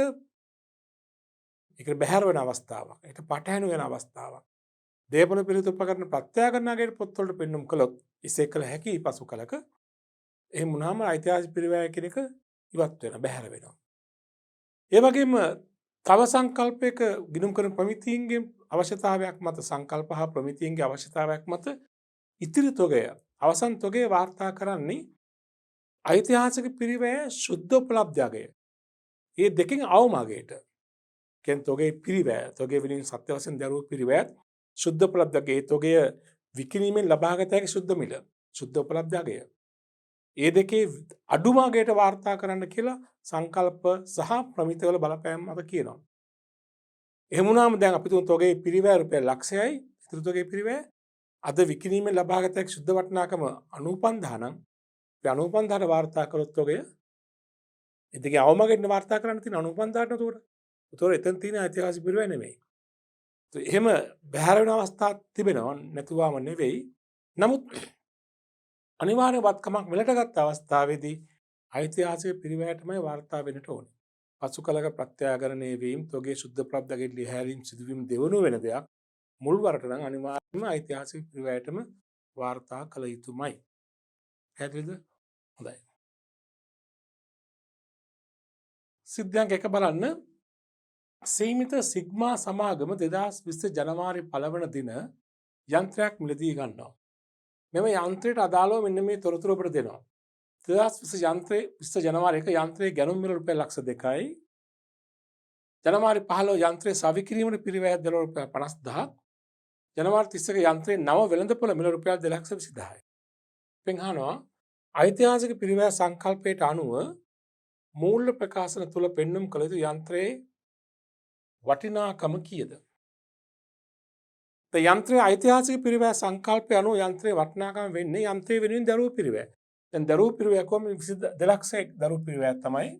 ඒක බැහැර වෙන අවස්ථාවක්. ඒක පටහැනු වෙන අවස්ථාවක්. දේපොළ පිරිත උපකරණ ප්‍රත්‍යාගමනයේ පොත්වලට පෙන්වුම් කළොත් ඉසේ කළ හැකි පසු කලක එහෙම වුණාම ඓතිහාසික පිරිවැය කියන එක ඉවත් වෙනවා, බැහැර වෙනවා. ඒ වගේම තව සංකල්පයක ගිණුම් කරන ප්‍රමිතීන්ගේ අවශ්‍යතාවයක් මත, සංකල්ප හා ප්‍රමිතීන්ගේ අවශ්‍යතාවයක් මත ඉතිරි තොගය, අවසන් තොගය වාර්තා කරන්නේ ඓතිහාසික පිරිවැය ශුද්ධ උපලබ්ධ අගය. මේ දෙකෙන් අවම අගයට. කියන්නේ තොගේ පිරිවැය, තොගේ වෙනින් සත්‍ය වශයෙන් දරුවු පිරිවැයත් ශුද්ධ උපලබ්ධ අගය, තොගය විකිණීමෙන් ලබාගත හැකි ශුද්ධ මිල, ශුද්ධ උපලබ්ධ අගය. ඒ දෙකේ අඩුම අගයට වාර්තා කරන්න කියලා සංකල්ප සහ ප්‍රමිතවල බලපෑම් අප කියනවා. එහෙම වුණාම දැන් අපි තුන් තොගේ පිරිවැය රුපියල් ලක්ෂයයි, ඉතුරු තොගේ පිරිවැය අද විකිණීමෙන් ලබාගත හැකි ශුද්ධ වටිනාකම 95000 නම් අපි 95000ට වාර්තා කරොත් තොගය ඒ දෙකේ අවම අගයට වාර්තා කරන්න තියෙන 95000ට උතෝර. උතෝර එතන තියෙන ඓතිහාසික පිරිවැය නෙමෙයි. එහෙම බැහැර වෙන අවස්ථාවක් තිබෙනවා, නැතුවම නෙවෙයි. නමුත් අනිවාර්ය වත්කමක් මෙලට ගත්ත අවස්ථාවේදී ඓතිහාසික පිරිවැයටමයි වාර්තා වෙන්නට ඕනේ. පසු කලක ප්‍රත්‍යාගමනය වීම, තොගේ ශුද්ධ ප්‍රබ්ධගෙන් ලියහැරීම් සිදුවීම දෙවනු වෙන දෙයක්. මුල් වරට නම් අනිවාර්යයෙන්ම ඓතිහාසික පිරිවැයටම වාර්තා කළ යුතුමයි. පැහැදිලිද? හොඳයි. සිද්ධියක් එක බලන්න. සීමිත සිග්මා සමාගම 2020 ජනවාරි 1 වන දින යන්ත්‍රයක් මිලදී ගන්නවා. මෙම යන්ත්‍රයට අදාළව මෙන්න මේ තොරතුරු අපිට දෙනවා. 2020 යන්ත්‍රයේ 20 ජනවාරි 1 යන්ත්‍රයේ ගැනුම් මිල රුපියල් ලක්ෂ 2යි. ජනවාරි 15 යන්ත්‍රයේ සවි කිරීමේ පිරිවැයක් දල රුපියල් 50000ක්. ජනවාරි 31 යන්ත්‍රයේ නව වෙළඳපොළ මිල රුපියල් 220000යි. පෙන්හනවා ඓතිහාසික පිරිවැය සංකල්පයට අනුව මූල්‍ය ප්‍රකාශන තුල පෙන්눔 කළ යුතු යන්ත්‍රයේ වටිනාකම කීයද? යන්ත්‍රයේ ඓතිහාසික පිරිවැය සංකල්පය අනුව යන්ත්‍රයේ වටිනාකම වෙන්නේ යන්ත්‍රයේ වෙනුවෙන් දරුවු පිරිවැය. දැන් දරුවු පිරිවැය කොහොම 22 ලක්ෂයක් දරුවු පිරිවැයක් තමයි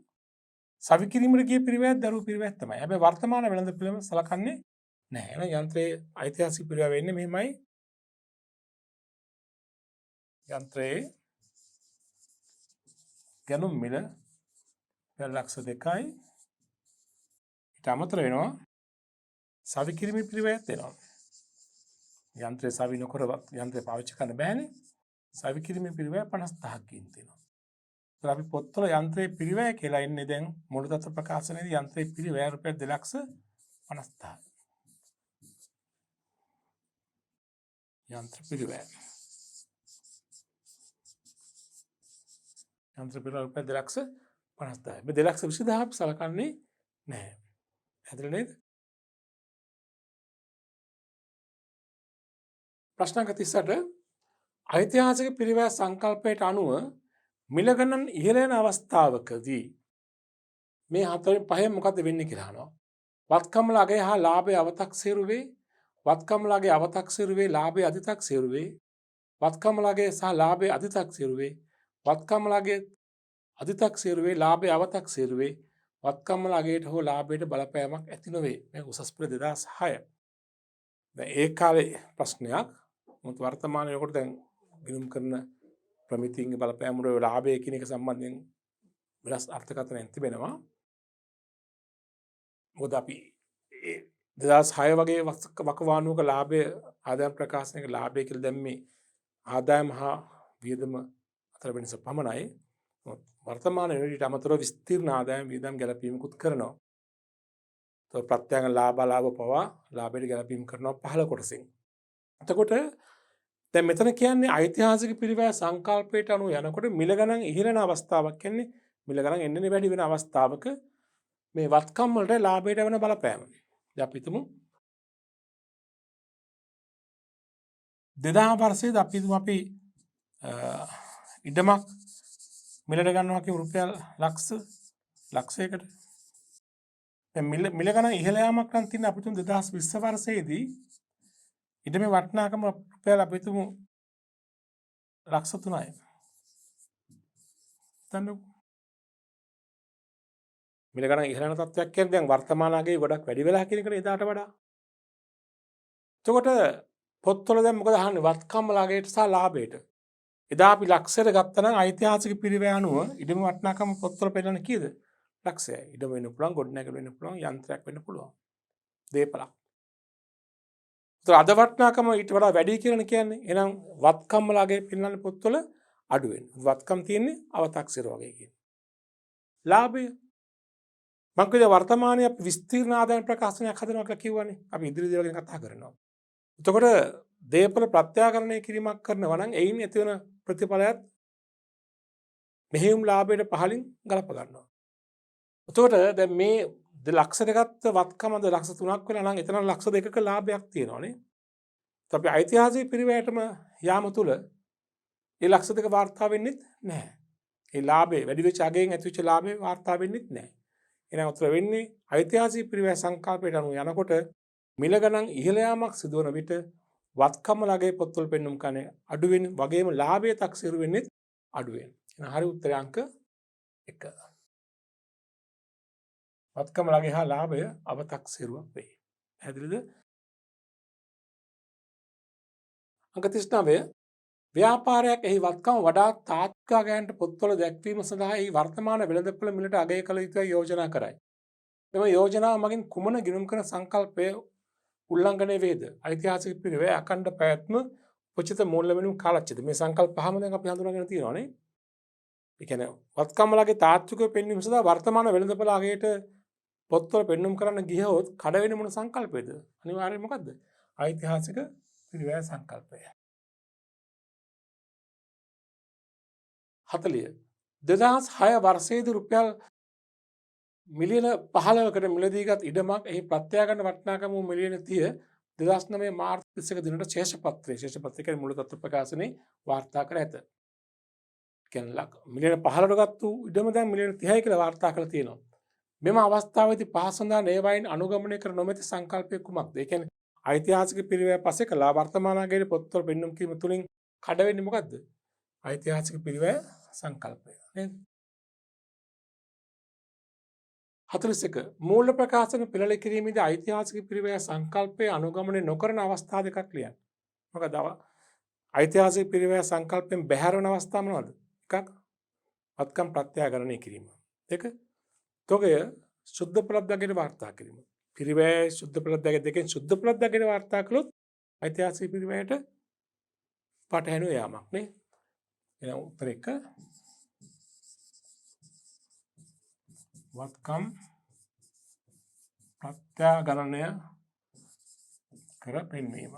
සවිකිරීමට ගිය පිරිවැයක් දරුවෝ පිරිවැයක් තමයි. හැබැයි වර්තමාන වෙළඳපොළම සලකන්නේ නැහැ. එහෙනම් යන්ත්‍රයේ ඓතිහාසික පිරිවැය වෙන්නේ මෙහෙමයි. යන්ත්‍රයේ ගැනුම් මිල ලක්ෂ 2යි. ඊට අමතර වෙනවා සවිකිරීමේ පිරිවැයක් දෙනවා. යන්ත්‍රය සවි නොකරවත් යන්ත්‍රය පාවිච්චි කරන්න බෑනේ. සවිකිරීමේ පිරිවැය 50,000ක් ගින් තියෙනවා. ඒත් අපි පොත්වල යන්ත්‍රයේ පිරිවැය කියලා ඉන්නේ දැන් මුළු තත්ත්ව ප්‍රකාශනයේදී යන්ත්‍රයේ පිරිවැය රුපියල් 2,50,000. යන්ත්‍ර පිරිවැය. යන්ත්‍ර පිරිවැය රුපියල් 2,50,000. මේ 2,20,000 සලකන්නේ නැහැ. හැදෙන්නේ නේද? ප්‍රශ්න අංක 38 ඓතිහාසික පිරිවැය සංකල්පයට අනුව මිල ගණන් ඉහළ යන අවස්ථාවකදී මේ හතරෙන් පහෙන් මොකද්ද වෙන්නේ කියලා අහනවා. වත්කම්වල අගය හා ලාභය අව탁සිරු වේ. වත්කම්වලගේ අව탁සිරු වේ ලාභය අධි탁සිරු වේ. වත්කම්වලගේ සහ ලාභය අධි탁සිරු වේ. වත්කම්වලගේ අධි탁සිරු වේ ලාභය අව탁සිරු වේ. වත්කම්වලගේට හෝ ලාභයට බලපෑමක් ඇති නොවේ. මේ උසස් පෙළ 2006. දැන් ඒ කාලේ ප්‍රශ්නයක්. මොකද වර්තමානයේ කොට දැන් ගිණුම් කරන ප්‍රමිතින්ගේ බලපෑම වල ලාභය කියන එක සම්බන්ධයෙන් වෙනස් අර්ථකථනයක් තිබෙනවා. මොකද අපි 2006 වගේ වකවානුවක ලාභය ආදායම් ප්‍රකාශනයක ලාභය කියලා දැම්මේ ආදායම හා වියදම අතර වෙනස පමණයි. වර්තමානයේ ඊට අමතරව විස්තීර්ණ ආදායම් වියදම් ගැලපීමකුත් කරනවා. તો ප්‍රත්‍යංග ලාභ පවා ලාභයට ගැලපීම් කරනවා පහළ කොටසින්. එතකොට දැන් මෙතන කියන්නේ ඓතිහාසික පිරිවැය සංකල්පයට අනුව යනකොට මිල ගණන් ඉහළ යන අවස්ථාවක් කියන්නේ මිල ගණන් එන්නේ වැඩි වෙන අවස්ථාවක මේ වත්කම් වලට ලාභයට වෙන බලපෑම. දැන් අපි හිතමු 2000 වර්ෂයේදී අපි හිතමු අපි ඉඩමක් මිලට ගන්නවා කියමු රුපියල් ලක්ෂයකට. දැන් මිල ගණන් ඉහළ යාමක් නම් තියෙන අපි හිතමු 2020 වර්ෂයේදී ඉඩමේ වටිනාකම රුපියල් අපි හිතමු ලක්ෂ 3යි. හිතන්නකෝ. මිල ගණන් ඉහළ යන තත්ත්වයක් කියන්නේ දැන් වර්තමාන අගයේ ගොඩක් වැඩි වෙලා කියන එකනේ එදාට වඩා. එතකොට පොත්වල දැන් මොකද අහන්නේ වත්කම් ලාභයට සහ ලාභයට. එදා අපි ලක්ෂයට ගත්තා නම් ඓතිහාසික පිරිවැය අනුව ඉඩම වටිනාකම පොත්වල පෙන්නන කීයද? ලක්ෂයයි. ඉඩම වෙන්න පුළුවන්, ගොඩනැගිලි වෙන්න පුළුවන්, යන්ත්‍රයක් වෙන්න පුළුවන්. දීපලක්. ඒතර අද වටිනාකම ඊට වඩා වැඩි කියලානේ කියන්නේ. එහෙනම් වත්කම් ලාභයේ පෙන්නන පොත්වල අඩු වෙනවා. වත්කම් තියෙන්නේ අව탁සිර වගේ කියන්නේ. ලාභය මම කියද වර්තමානයේ අපි විස්තීර්ණ ආදායම් ප්‍රකාශනයක් හදනවා කියලා කිව්වනේ. අපි ඉදිරි දේවල් ගැන කතා කරනවා. එතකොට දේපල ප්‍රත්‍යාකරණය කිරීමක් කරනවා නම් එයින් ඇතිවන ප්‍රතිඵලයත් මෙහෙයුම් ලාභයට පහලින් ගලප ගන්නවා. එතකොට දැන් මේ ලක්ෂ දෙකත් වත්කමද ලක්ෂ 3ක් වෙලා නම් එතන ලක්ෂ 2ක ලාභයක් තියෙනවානේ. ඒත් අපි ඓතිහාසික පිරිවැයටම යාම තුල ඒ ලක්ෂ 2 වාර්තා වෙන්නේ නැහැ. ඒ ලාභේ වැඩි වෙච්ච අගයෙන් ඇතිවෙච්ච ලාභේ වාර්තා වෙන්නේ නැහැ. එහෙනම් උත්තර වෙන්නේ ඓතිහාසික පිරිවැය සංකල්පයට අනුව යනකොට මිල ගණන් ඉහළ යාමක් සිදුවන විට වත්කම ලාගේ පොත්වල පෙන්වුම් කන්නේ අඩු වෙන වගේම ලාභයේ තක්සේරු වෙන්නේ අඩු වෙන. එහෙනම් හරි උත්තරය අංක 1. වත්කම ලාගේ හා ලාභය අවතක්සේරුවක් වේ. පැහැදිලිද? අංක 39 ව්‍යාපාරයක් එහි වත්කම වඩා තාත්කාලික ගෑනට පොත්වල දැක්වීම සඳහා එහි වර්තමාන වෙළඳපොළ මිලට අගය කළ යුතුයි යෝජනා කරයි. මෙම යෝජනාව මගින් කුමන ගිණුම් කරන සංකල්පය උල්ලංඝනය වේද? ඓතිහාසික පිරිවැය අඛණ්ඩ පැවැත්ම උචිත මූල්‍ය වෙනුම් කාලච්ඡේද මේ සංකල්ප පහම දැන් අපි හඳුනාගෙන තියෙනවානේ. ඒ කියන්නේ වත්කම්ලාගේ තාත්වික පෙන්වීම සඳහා වර්තමාන වෙළඳපොළ අගයට පොත්වල පෙන්වුම් කරන්න ගියහොත් කඩ වෙන මොන සංකල්පයද? අනිවාර්යයෙන් මොකද්ද? ඓතිහාසික පිරිවැය සංකල්පය. 40 2006 වර්ෂයේදී රුපියල් මිලියන 15කට මිලදීගත් ඉඩමක් එහි ප්‍රත්‍යාගන්න වටිනාකම වූ මිලියන 30 2009 මාර්තු 31 දිනට ශේෂපත්‍රය කියන්නේ මුළු තත්ත්ව ප්‍රකාශනයේ වාර්තා කර ඇත. කියන්නේ මිලියන 15කට ගත් වූ ඉඩම දැන් මිලියන 30යි කියලා වාර්තා කරලා තියෙනවා. මෙම අවස්ථාවේදී පහස සඳහා නේවයින් අනුගමනය කර නොමැති සංකල්පය කුමක්ද? ඒ කියන්නේ ඓතිහාසික පිරිවැය පස්සේ කළා වර්තමාන අගයේ පොත්වල පෙන්වුම් කිරීම තුලින් කඩ වෙන්නේ මොකද්ද? ඓතිහාසික පිරිවැය සංකල්පය. නේද? 41 මූල්‍ය ප්‍රකාශන පෙළල කිරීමේදී ඓතිහාසික පිරිවැය සංකල්පය අනුගමනය නොකරන අවස්ථා දෙකක් ලියන්න. මොකද ඓතිහාසික පිරිවැය සංකල්පයෙන් බැහැර වන අවස්ථා මොනවද? එකක් වත්කම් ප්‍රත්‍යාගරණය කිරීම. දෙක තොගය සුද්ධ ප්‍රලබ්ධගෙන වාර්තා කිරීම. පිරිවැය සුද්ධ ප්‍රලබ්ධක දෙකෙන් සුද්ධ ප්‍රලබ්ධගෙන වාර්තා කළොත් ඓතිහාසික පිරිවැයට පටහැනු යාමක් නේ. එහෙනම් උත්තර 1 වත්කම් ප්‍රත්‍යාගරණය කර පෙන්වීම.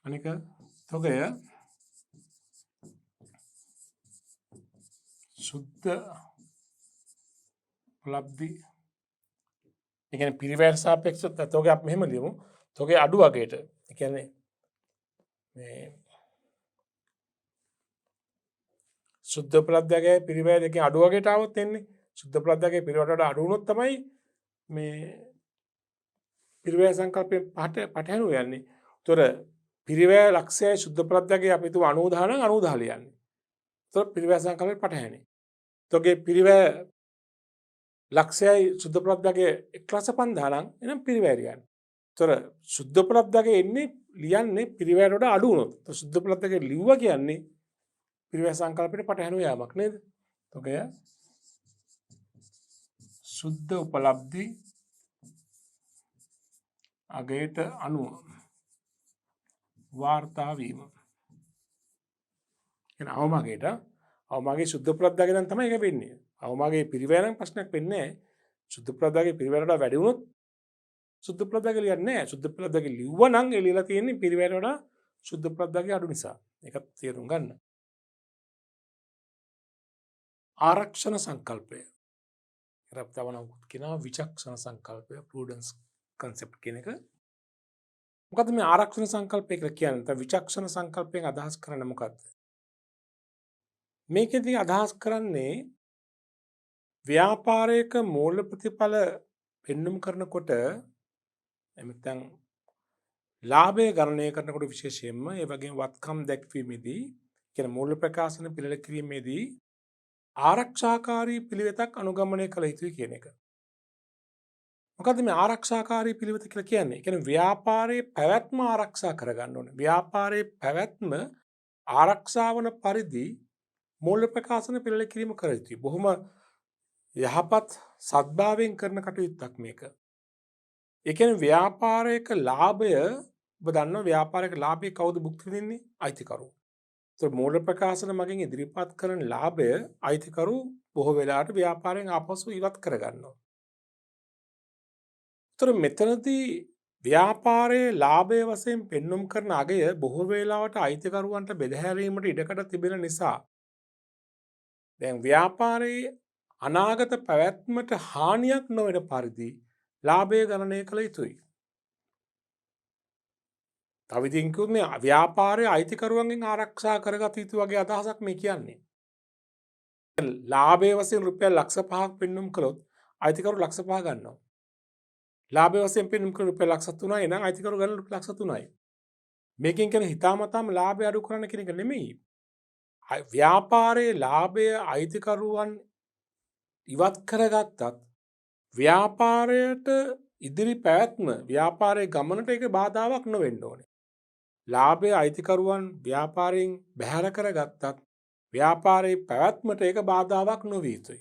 අනික තොගය සුද්ධ උපලබ්ධි. ඒ කියන්නේ පිරිවැයට සාපේක්ෂව තොගය අපි මෙහෙම ලියමු. තොගේ අඩු වගේට. ඒ කියන්නේ මේ සුද්ධ උපලබ්ධියගේ පිරිවැය දෙකේ අඩු වගේට આવොත් එන්නේ. සුද්ධ උපලබ්ධියගේ පිරිවැයට වඩා අඩු වුණොත් තමයි මේ පිරිවැය සංකල්පයෙන් පටහැනු යන්නේ. උතර පිරිවැය ලක්ෂයයි සුද්ධ උපලබ්ධියගේ අපි හිතුව 90 නම් 90 ලියන්නේ. උතර පිරිවැය සංකල්පයෙන් පටහැනේ. තොගේ පිරිවැය ලක්ෂයයි සුද්ධ උපලබ්ධියගේ 1,5000 නම් එනම් පිරිවැය ලියන්නේ. උතර සුද්ධ උපලබ්ධියගේ එන්නේ ලියන්නේ පිරිවැයට වඩා අඩු වුණොත්. උතර සුද්ධ උපලබ්ධියගේ ලිව්වා කියන්නේ පිරිවැය සංකල්පයට පටහැනු යාමක් නේද? තොගය සුද්ධ උපලබ්ධි අගයට අනුව වාර්තා වීම. එන අවමගේ සුද්ධ උපලබ්ධියගේ නම් තමයි ඒක වෙන්නේ. අවමගේ පිරිවැය නම් ප්‍රශ්නයක් වෙන්නේ නැහැ. සුද්ධ උපලබ්ධියගේ පිරිවැයට වඩා වැඩි වුණොත් සුද්ධ උපලබ්ධියගේ ලියන්නේ නැහැ. සුද්ධ උපලබ්ධියගේ ලිව්වා නම් ඒ ලියලා තියෙන්නේ පිරිවැයට වඩා සුද්ධ උපලබ්ධියගේ අඩු නිසා. ඒක තේරුම් ගන්න. ආරක්ෂණ සංකල්පය. ඒකට තව නමකුත් කියනවා විචක්ෂණ සංකල්පය, ප්‍රූඩන්ස් concept කියන එක. මොකද මේ ආරක්ෂණ සංකල්පය කියලා කියන්නේ? නැත්නම් විචක්ෂණ සංකල්පයෙන් අදහස් කරන්නේ මොකක්ද? මේකෙදී අදහස් කරන්නේ ව්‍යාපාරයක මූල්‍ය ප්‍රතිඵල පෙන්눔 කරනකොට එමෙතන ලාභය ගණනය කරනකොට විශේෂයෙන්ම ඒ වගේම වත්කම් දැක්වීමේදී කියන මූල්‍ය ප්‍රකාශන පිළිල කිරීමේදී ආරක්ෂාකාරී පිළිවෙතක් අනුගමනය කළ යුතුයි කියන එක. මොකද මේ ආරක්ෂාකාරී පිළිවෙත කියලා කියන්නේ? ඒ කියන්නේ ව්‍යාපාරයේ පැවැත්ම ආරක්ෂා කරගන්න ඕනේ. ව්‍යාපාරයේ පැවැත්ම ආරක්ෂා වන පරිදි මූල්‍ය ප්‍රකාශන පිළිල කිරීම කර යුතුයි. බොහොම යහපත් සද්භාවයෙන් කරන කටයුත්තක් මේක. ඒ කියන්නේ ව්‍යාපාරයක ලාභය ඔබ දන්නවා ව්‍යාපාරයක ලාභය කවුද භුක්ති විඳින්නේ? අයිතිකරු. ඒත් මූල්‍ය ප්‍රකාශන මගින් ඉදිරිපත් කරන ලාභය අයිතිකරු බොහෝ වෙලාවට ව්‍යාපාරයෙන් ආපසු ඉවත් කරගන්නවා. ඒතර මෙතනදී ව්‍යාපාරයේ ලාභය වශයෙන් පෙන්눔 කරන අගය බොහෝ වෙලාවට අයිතිකරුවන්ට බෙදහැරීමට ඉඩකඩ තිබෙන නිසා දැන් ව්‍යාපාරයේ අනාගත පැවැත්මට හානියක් නොවන පරිදි ලාභය ගණනය කළ යුතුයි. තව ඉතින් කිව්වොත් මේ ව්‍යාපාරයේ අයිතිකරුවන්ගෙන් ආරක්ෂා කරගත යුතු වගේ අදහසක් මේ කියන්නේ. ලාභයේ වශයෙන් රුපියල් ලක්ෂ 5ක් පෙන්눔 කළොත් අයිතිකරු ලක්ෂ 5 ගන්නවා. ලාභයේ වශයෙන් පෙන්눔 කළ රුපියල් ලක්ෂ 3යි නම් අයිතිකරු ගන්න රුපියල් ලක්ෂ 3යි. මේකෙන් කියන්නේ හිතාමතාම ලාභය අඩු කරන්න කියන එක නෙමෙයි. ව්‍යාපාරයේ ලාභය අයිතිකරුවන් ඉවත් කරගත්තත් ව්‍යාපාරයට ඉදිරි පැවැත්ම ව්‍යාපාරයේ ගමනට ඒක බාධාවක් නොවෙන්න ඕනේ. ලාභය අයිතිකරුවන් ව්‍යාපාරයෙන් බැහැර කරගත්තත් ව්‍යාපාරයේ පැවැත්මට ඒක බාධාවක් නොවිය යුතුයි.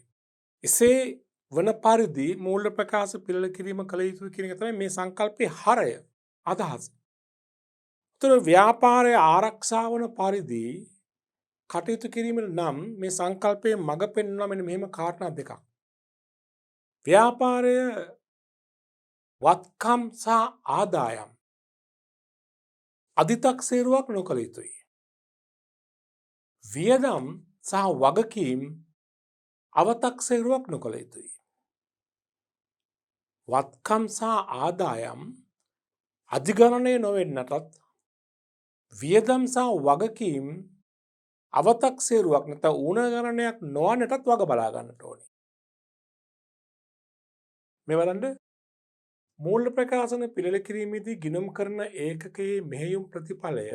එසේ වන පරිදි මූල්‍ය ප්‍රකාශ පිළිල කිරීම කළ යුතුයි කියන එක තමයි මේ සංකල්පයේ හරය අදහස. උතර ව්‍යාපාරයේ ආරක්ෂා වන පරිදි කටයුතු කිරීමට නම් මේ සංකල්පයේ මඟ පෙන්වන මෙන්න මෙහෙම කාරණා දෙකක්. ව්‍යාපාරය වත්කම් සහ ආදායම් අධිතක්සේරුවක් නොකළ යුතුයි. වියදම් සහ වගකීම් අවතක්සේරුවක් නොකළ යුතුයි. වත්කම් සහ ආදායම් අධිගණනය නොවෙන්නටත් වියදම් සහ වගකීම් අවතක්සේරුවක් නැත්නම් ඌන ගණනයක් නොවන්නටත් වග බලා ගන්නට ඕනේ. මේ බලන්න මූල්‍ය ප්‍රකාශන පිළිල කිරීමේදී ගිණුම් කරන ඒකකයේ මෙහෙයුම් ප්‍රතිඵලය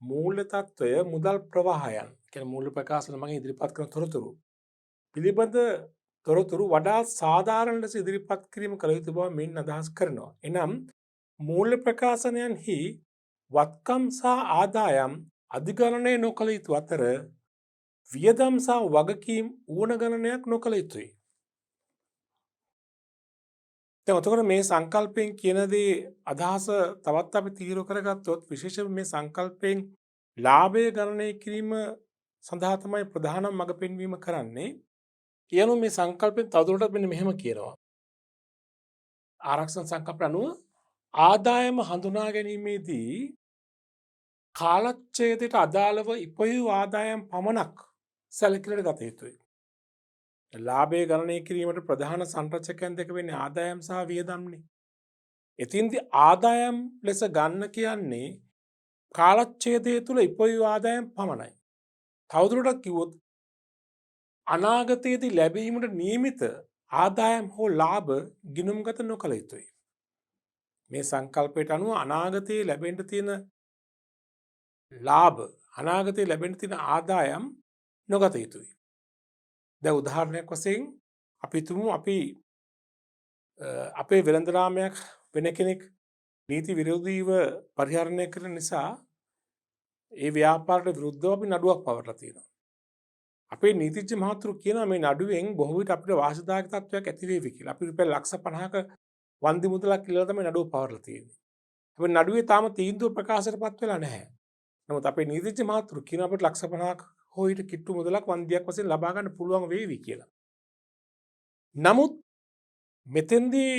මූල්‍ය තත්වය මුදල් ප්‍රවාහයන් කියන මූල්‍ය ප්‍රකාශන මගින් ඉදිරිපත් කරන තොරතුරු පිළිබඳ තොරතුරු වඩා සාධාරණ ලෙස ඉදිරිපත් කිරීම කළ යුතු බව මින් අදහස් කරනවා. එනම් මූල්‍ය ප්‍රකාශනයන්හි වත්කම් සහ ආදායම් අධිගණනය නොකළ යුතු අතර වියදම් සහ වගකීම් ඌන ගණනයක් නොකළ යුතුයි. දැන් එතකොට මේ සංකල්පයෙන් කියන දේ අදහස තවත් අපි තීරණය කරගත්තොත් විශේෂයෙන් මේ සංකල්පයෙන් ලාභය ගණනය කිරීම සඳහා තමයි ප්‍රධානම මඟ පෙන්වීම කරන්නේ. කියනු මේ සංකල්පයෙන් තවදුරටත් මෙන්න මෙහෙම කියනවා. ආරක්ෂණ සංකල්ප අනුව ආදායම හඳුනා ගැනීමේදී කාලච්ඡේදයට අදාළව ඉපයූ ආදායම් පමණක් සැලකිලිට ගත යුතුයි. ලාභය ගණනය කිරීමට ප්‍රධාන සංරචකයන් දෙක වෙන්නේ ආදායම් සහ වියදම්නේ. එතින්දී ආදායම් ලෙස ගන්න කියන්නේ කාලච්ඡේදය තුළ ඉපයූ ආදායම් පමණයි. තවදුරටත් කිව්වොත් අනාගතයේදී ලැබීමට නියමිත ආදායම් හෝ ලාභ ගිණුම්ගත නොකළ යුතුයි. මේ සංකල්පයට අනුව අනාගතයේ ලැබෙන්න තියෙන ලාභ අනාගතයේ ලැබෙන්න තියෙන ආදායම් නොගත යුතුයි. දැන් උදාහරණයක් වශයෙන් අපි තුමු අපි අපේ වෙළඳ නාමයක් වෙන කෙනෙක් නීති විරෝධීව පරිහරණය කරන නිසා ඒ ව්‍යාපාරයට විරුද්ධව අපි නඩුවක් පවරලා තියෙනවා. අපේ නීතිඥ මහතුරු කියනවා මේ නඩුවෙන් බොහෝ විට අපිට වාසිදායක තත්ත්වයක් ඇති වේවි කියලා. අපි රුපියල් 50,000ක වන්දි මුදලක් ඉල්ලලා තමයි නඩුව පවරලා තියෙන්නේ. හැබැයි නඩුවේ තාම තීන්දුව ප්‍රකාශයටපත් වෙලා නැහැ. නමුත් අපේ නීතිඥ මහතුරු කියන අපිට 50,000ක හෝ ඊට කිට්ටු මුදලක් වන්දියක් වශයෙන් ලබා ගන්න පුළුවන් වේවි කියලා. නමුත් මෙතෙන්දී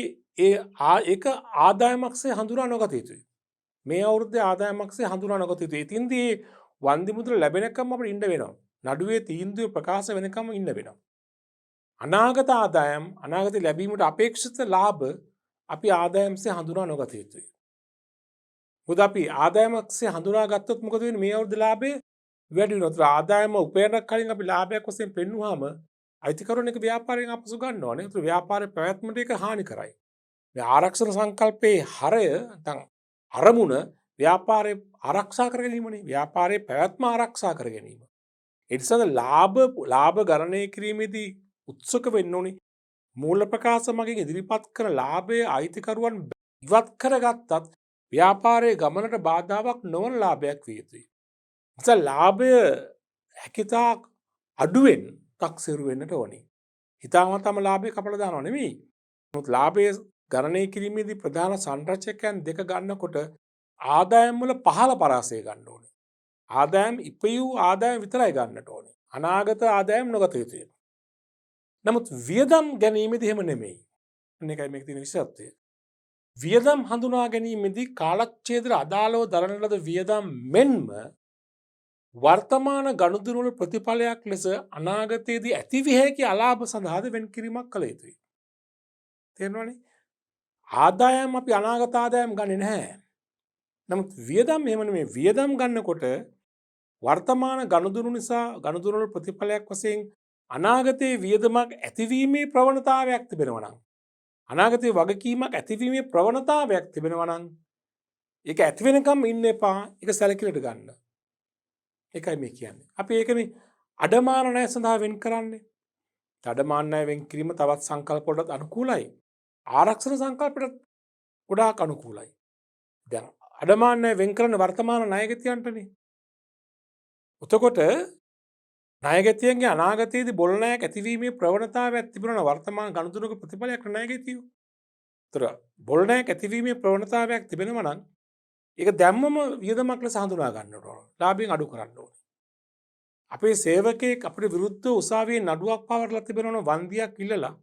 ඒක ආදායමක්සේ හඳුනා නොගත යුතුයි. මේ අවුරුද්දේ ආදායමක්සේ හඳුනා නොගත යුතුයි. ඉතින්දී වන්දි මුදල ලැබෙනකම් අපිට ඉන්න වෙනවා. නඩුවේ තීන්දුව ප්‍රකාශ වෙනකම් ඉන්න වෙනවා. අනාගත ආදායම් අනාගතේ ලැබීමට අපේක්ෂිත ලාභ අපි ආදායම්සේ හඳුනා නොගත යුතුයි. මොකද අපි ආදායමක්සේ හඳුනා ගත්තොත් මොකද වෙන්නේ? මේ අවුරුද්දේ ලාභය වැඩි වෙනවා. ආදායම උපයන කලින් අපි ලාභයක් වශයෙන් පෙන්වුවාම අයිතිකරුවන් එක ව්‍යාපාරයෙන් අපසු ගන්නවානේ. ඒත් ව්‍යාපාරයේ පැවැත්මට ඒක හානි කරයි. මේ ආරක්ෂණ සංකල්පයේ හරය නැත්නම් අරමුණ ව්‍යාපාරය ආරක්ෂා කර ගැනීමනේ. ව්‍යාපාරයේ පැවැත්ම ආරක්ෂා කර ගැනීම. ඒ නිසා ලාභ ගණනය කිරීමේදී උත්සුක වෙන්න ඕනේ. මූල ප්‍රකාශ මගින් ඉදිරිපත් කරන ලාභයේ අයිතිකරුවන් ඉවත් කරගත්තත් ව්‍යාපාරයේ ගමනට බාධාවක් නොවන ලාභයක් විය යුතුයි. නිසා ලාභය හැකිතාක් අඩුවෙන් තක්සේරු වෙන්නට ඕනේ. හිතාමතාම ලාභය කපලා දානව නෙමෙයි. නමුත් ලාභය ගණනය කිරීමේදී ප්‍රධාන සංරචකයන් දෙක ගන්නකොට ආදායම් වල පහළ පරාසය ගන්න ඕනේ. ආදායම් ඉපයූ ආදායම් විතරයි ගන්නට ඕනේ. අනාගත ආදායම් නොගත යුතුයි. නමුත් වියදම් ගැනීමේදී එහෙම නෙමෙයි. මේකයි මේක තියෙන විශේෂත්වය. වියදම් හඳුනා ගැනීමේදී කාලච්ඡේදයට අදාළව දරන ලද වියදම් මෙන්ම වර්තමාන ගනුදෙනු වල ප්‍රතිඵලයක් ලෙස අනාගතයේදී ඇතිවිය හැකි අලාභ සඳහාද වෙන් කිරීමක් කළ යුතුයි. තේරෙනවනේ? ආදායම් අපි අනාගත ආදායම් ගන්නෙ නැහැ. නමුත් වියදම් එහෙම නෙමෙයි. වියදම් ගන්නකොට වර්තමාන ගනුදෙනු නිසා ගනුදෙනු වල ප්‍රතිඵලයක් වශයෙන් අනාගතයේ වියදමක් ඇතිවීමේ ප්‍රවණතාවයක් තිබෙනවා නම් අනාගතයේ වගකීමක් ඇතිවීමේ ප්‍රවණතාවයක් තිබෙනවා නම් ඒක ඇති වෙනකම් ඉන්න එපා. ඒක සැලකිලිට ගන්න. ඒකයි මේ කියන්නේ. අපි ඒකනේ අඩමාන ණය සඳහා වෙන් කරන්නේ. අඩමාන ණය වෙන් කිරීම තවත් සංකල්ප වලට අනුකූලයි. ආරක්ෂණ සංකල්පයට ගොඩාක් අනුකූලයි. දැන් අඩමාන ණය වෙන් කරන වර්තමාන ණයගැතියන්ටනේ. එතකොට ණයගැතියන්ගේ අනාගතයේදී බොල් ණයක් ඇතිවීමේ ප්‍රවණතාවයක් තිබුණා වර්තමාන ගනුදෙනුක ප්‍රතිඵලයක් ණයගැතියෝ. ඒතර බොල් ණයක් ඇතිවීමේ ප්‍රවණතාවයක් තිබෙනවා නම් ඒක දැම්මම වියදමක් ලෙස හඳුනා ගන්නට ඕන. ලාභයෙන් අඩු කරන්න ඕන. අපේ සේවකයෙක් අපිට විරුද්ධව උසාවියේ නඩුවක් පවරලා තිබෙනවනම් වන්දියක් ඉල්ලලා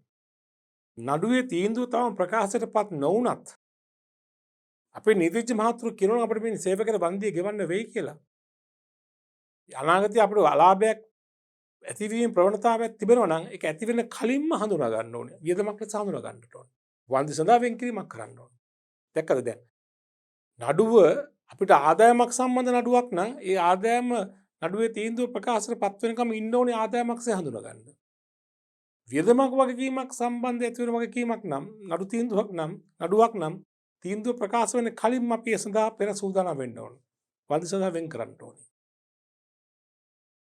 නඩුවේ තීන්දුව තාම ප්‍රකාශයටපත් නොවුනත් අපේ නීතිඥ මහතුරු කියනවා අපිට මේ සේවකයට වන්දිය ගෙවන්න වෙයි කියලා. අනාගතයේ අපිට අලාභයක් ඇතිවීම ප්‍රවණතාවයක් තිබෙනවා නම් ඒක ඇති වෙන කලින්ම හඳුනා ගන්න ඕනේ. වියදමක් ලෙස හඳුනා ගන්නට ඕනේ. වන්දි සඳහා වෙන් කිරීමක් කරන්න ඕනේ. දැක්කද දැන්? නඩුව අපිට ආදායමක් සම්බන්ධ නඩුවක් නම් ඒ ආදායම නඩුවේ තීන්දුව ප්‍රකාශයට පත් වෙනකම් ඉන්න ඕනේ ආදායමක්සේ හඳුනා ගන්න. වියදමක් වගකීමක් සම්බන්ධ ඇති වෙන වගකීමක් නම් නඩු තීන්දුවක් නම් නඩුවක් නම් තීන්දුව ප්‍රකාශ වෙන කලින්ම අපි ඒ සඳහා පෙර සූදානම් වෙන්න ඕනේ. වන්දි සඳහා වෙන් කරන්න ඕනේ.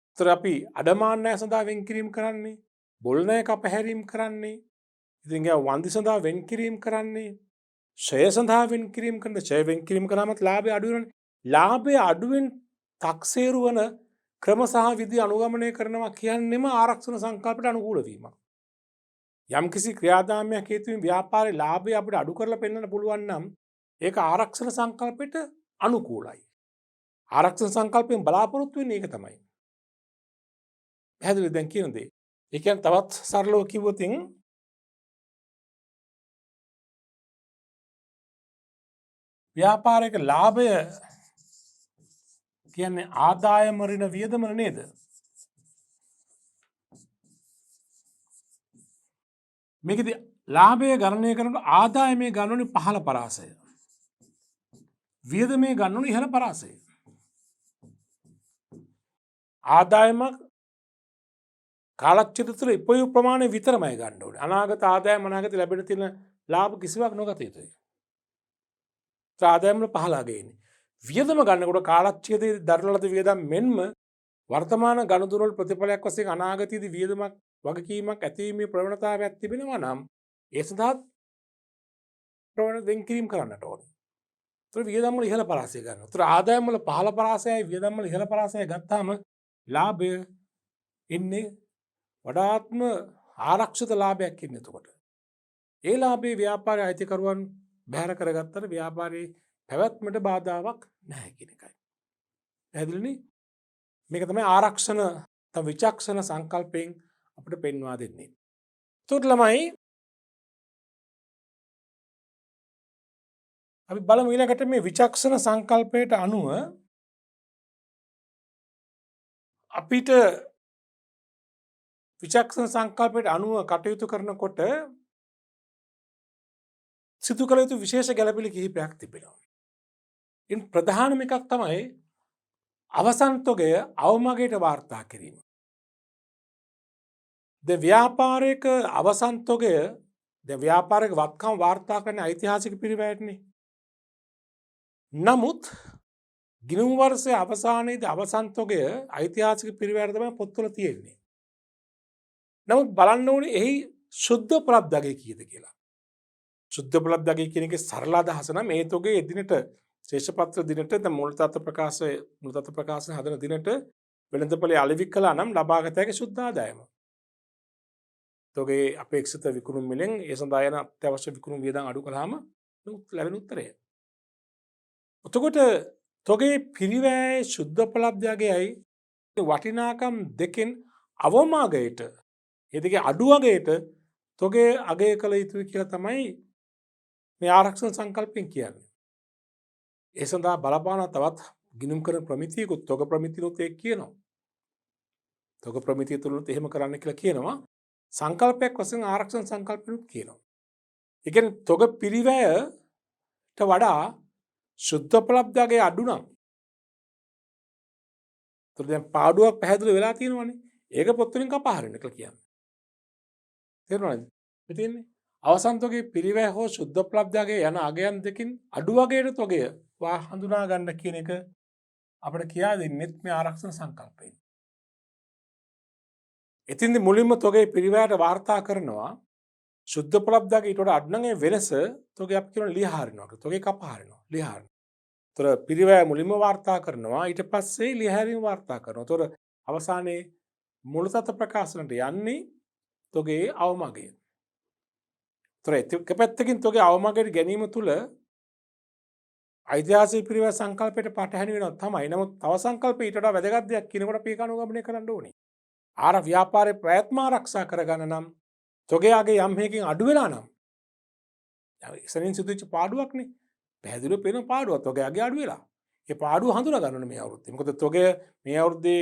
ඒතර අපි අඩමාන ණය සඳහා වෙන් කිරීම කරන්නේ බොල්නය කපහැරීම් කරන්නේ. ඉතින් යා වන්දි සඳහා වෙන් කිරීම කරන්නේ. ෂය සඳහා වෙන් කිරීම කරන ෂය වෙන් කිරීම කරාමත් ලාභය අඩු වෙනවනේ. ලාභය අඩුවෙන් තක්සේරු වන ක්‍රම සහ විධි අනුගමනය කරනවා කියන්නේම ආරක්ෂණ සංකල්පයට අනුකූල වීමක්. යම්කිසි ක්‍රියාදාමයක් හේතුවෙන් ව්‍යාපාරයේ ලාභය අපිට අඩු කරලා පෙන්වන්න පුළුවන් නම් ඒක ආරක්ෂණ සංකල්පයට අනුකූලයි. ආරක්ෂණ සංකල්පයෙන් බලාපොරොත්තු වෙන්නේ ඒක තමයි. පැහැදිලිද දැන් කියන දේ? ඒ කියන්නේ තවත් සරලව කිව්වොත් ව්‍යාපාරයක ලාභය කියන්නේ ආදායම ඍණ වියදම නේද? මේකෙදි ලාභය ගණනය කරනකොට ආදායමේ ගණනුනේ පහළ පරාසය. වියදමේ ගණනුනේ ඉහළ පරාසය. ආදායමක් කාලච්ඡේද තුළ ඉපයු ප්‍රමාණය විතරමයි ගන්න ඕනේ. අනාගත ආදායම අනාගත ලැබෙන තියෙන ලාභ කිසිවක් නොගත යුතුයි. ආදායම වල පහළා ගේන්නේ. වියදම ගන්නකොට කාලච්ඡේදයේ දරන ලද වියදම් මෙන්ම වර්තමාන ගනුදෙනු වල ප්‍රතිඵලයක් වශයෙන් අනාගතයේදී වියදමක් වගකීමක් ඇතිවීමේ ප්‍රවණතාවයක් තිබෙනවා නම් ඒ සඳහා ප්‍රවණ වෙන් කිරීම කරන්නට ඕනේ. ඒතර වියදම් වල ඉහළ පරාසය ගන්නවා. ඒතර ආදායම් වල පහළ පරාසයයි වියදම් වල ඉහළ පරාසයයි ගත්තාම ලාභය ඉන්නේ වඩාත්ම ආරක්ෂිත ලාභයක් ඉන්නේ එතකොට. ඒ ලාභයේ ව්‍යාපාරයේ අයිතිකරුවන් බැහැර කරගත්තට ව්‍යාපාරයේ පැවැත්මට බාධාවක් නැහැ කියන එකයි. පැහැදිලිනේ? මේක තමයි ආරක්ෂණ තම විචක්ෂණ සංකල්පයෙන් අපිට පෙන්වා දෙන්නේ. ඒකට ළමයි අපි බලමු ඊළඟට මේ විචක්ෂණ සංකල්පයට අනුව අපිට විචක්ෂණ සංකල්පයට අනුව කටයුතු කරනකොට සිදු කළ යුතු විශේෂ ගැළපෙළි කිහිපයක් තිබෙනවා. ඉන් ප්‍රධානම එකක් තමයි අවසන් තොගය අවමගයට වාර්තා කිරීම. ද ව්‍යාපාරයක අවසන් තොගය ද ව්‍යාපාරයක වත්කම් වාර්තා කරන ඓතිහාසික පිරිවැයටනේ. නමුත් ගිණුම් වර්ෂයේ අවසානයේදී අවසන් තොගය ඓතිහාසික පිරිවැයට තමයි පොත්වල තියෙන්නේ. නමුත් බලන්න ඕනේ එහි සුද්ධ උපලබ්ධ කීයද කියලා. සුද්ධ උපලබ්ධ කියන එකේ සරල අදහස නම් මේ තොගේ එදිනට ශේෂපත්‍ර දිනට ද මුල් තත්ත්ව ප්‍රකාශන හදන දිනට වෙළඳපොලේ අලෙවි කළා නම් ලබාගත හැකි සුද්ධ ආදායම. තොගේ අපේක්ෂිත විකුණුම් මිලෙන් ඒ සඳහා යන අත්‍යවශ්‍ය විකුණුම් වියදම් අඩු කළාම ලැබෙන උත්තරය. එතකොට තොගේ පිරිවැයේ සුද්ධ උපලබ්ධයයි වටිනාකම් දෙකෙන් අවම අගයට ඒ දෙකේ අඩු අගයට තොගේ අගය කළ යුතුයි කියලා තමයි මේ ආරක්ෂණ සංකල්පයෙන් කියන්නේ. ඒ සඳහා බලපාන තවත් ගිණුම් කරන ප්‍රමිතියකුත් තොග ප්‍රමිතියනොත් ඒක කියනවා. තොග ප්‍රමිතිය තුලත් එහෙම කරන්න කියලා කියනවා. සංකල්පයක් වශයෙන් ආරක්ෂණ සංකල්පෙනුත් කියනවා. ඒ කියන්නේ තොග පිරිවැයට වඩා සුද්ධ උපලබ්ධගේ අඩු නම් ඒතර දැන් පාඩුවක් පැහැදිලි වෙලා තියෙනවනේ. ඒක පොත් වලින් කපා හරින්න කියලා කියන්නේ. තේරුණාද? මෙතෙන්නේ අවසන් තොගේ පිරිවැය හෝ සුද්ධ උපලබ්ධගේ යන අගයන් දෙකින් අඩු වගේට තොගය හඳුනා ගන්න කියන එක අපිට කියා දෙන්නෙත් මේ ආරක්ෂණ සංකල්පයෙන්. එතින්දි මුලින්ම තොගේ පිරිවැයට වාර්තා කරනවා සුද්ධ උපලබ්ධගේ ඊට වඩා අඩු නම් ඒ වෙනස තොගේ අපි කියන ලියා හරිනවා. තොගේ කපා හරිනවා. ලියා හරිනවා. ඒතර පිරිවැය මුලින්ම වාර්තා කරනවා ඊට පස්සේ ලියා හැරීම වාර්තා කරනවා. ඒතර අවසානයේ මුල් තත්ත්ව ප්‍රකාශනට යන්නේ තොගේ අවමගය. ඒතර එක පැත්තකින් තොගේ අවමගයට ගැනීම තුළ ඓතිහාසික පිරිවැය සංකල්පයට පටහැනි වෙනවා තමයි. නමුත් තව සංකල්ප ඊට වඩා වැදගත් දෙයක් කියනකොට අපි ඒක අනුගමනය කරන්න ඕනේ. ආර ව්‍යාපාරයේ ප්‍රයත්න ආරක්ෂා කරගන්න නම් තොගේ අගය යම් හේකින් අඩු වෙලා නම් ඉස්සරින් සිදුවෙච්ච පාඩුවක්නේ. පැහැදිලිව පේන පාඩුවක් තොගේ අගය අඩු වෙලා. ඒ පාඩුව හඳුනා ගන්න ඕනේ මේ අවුරුද්දේ. මොකද තොගේ මේ අවුරුද්දේ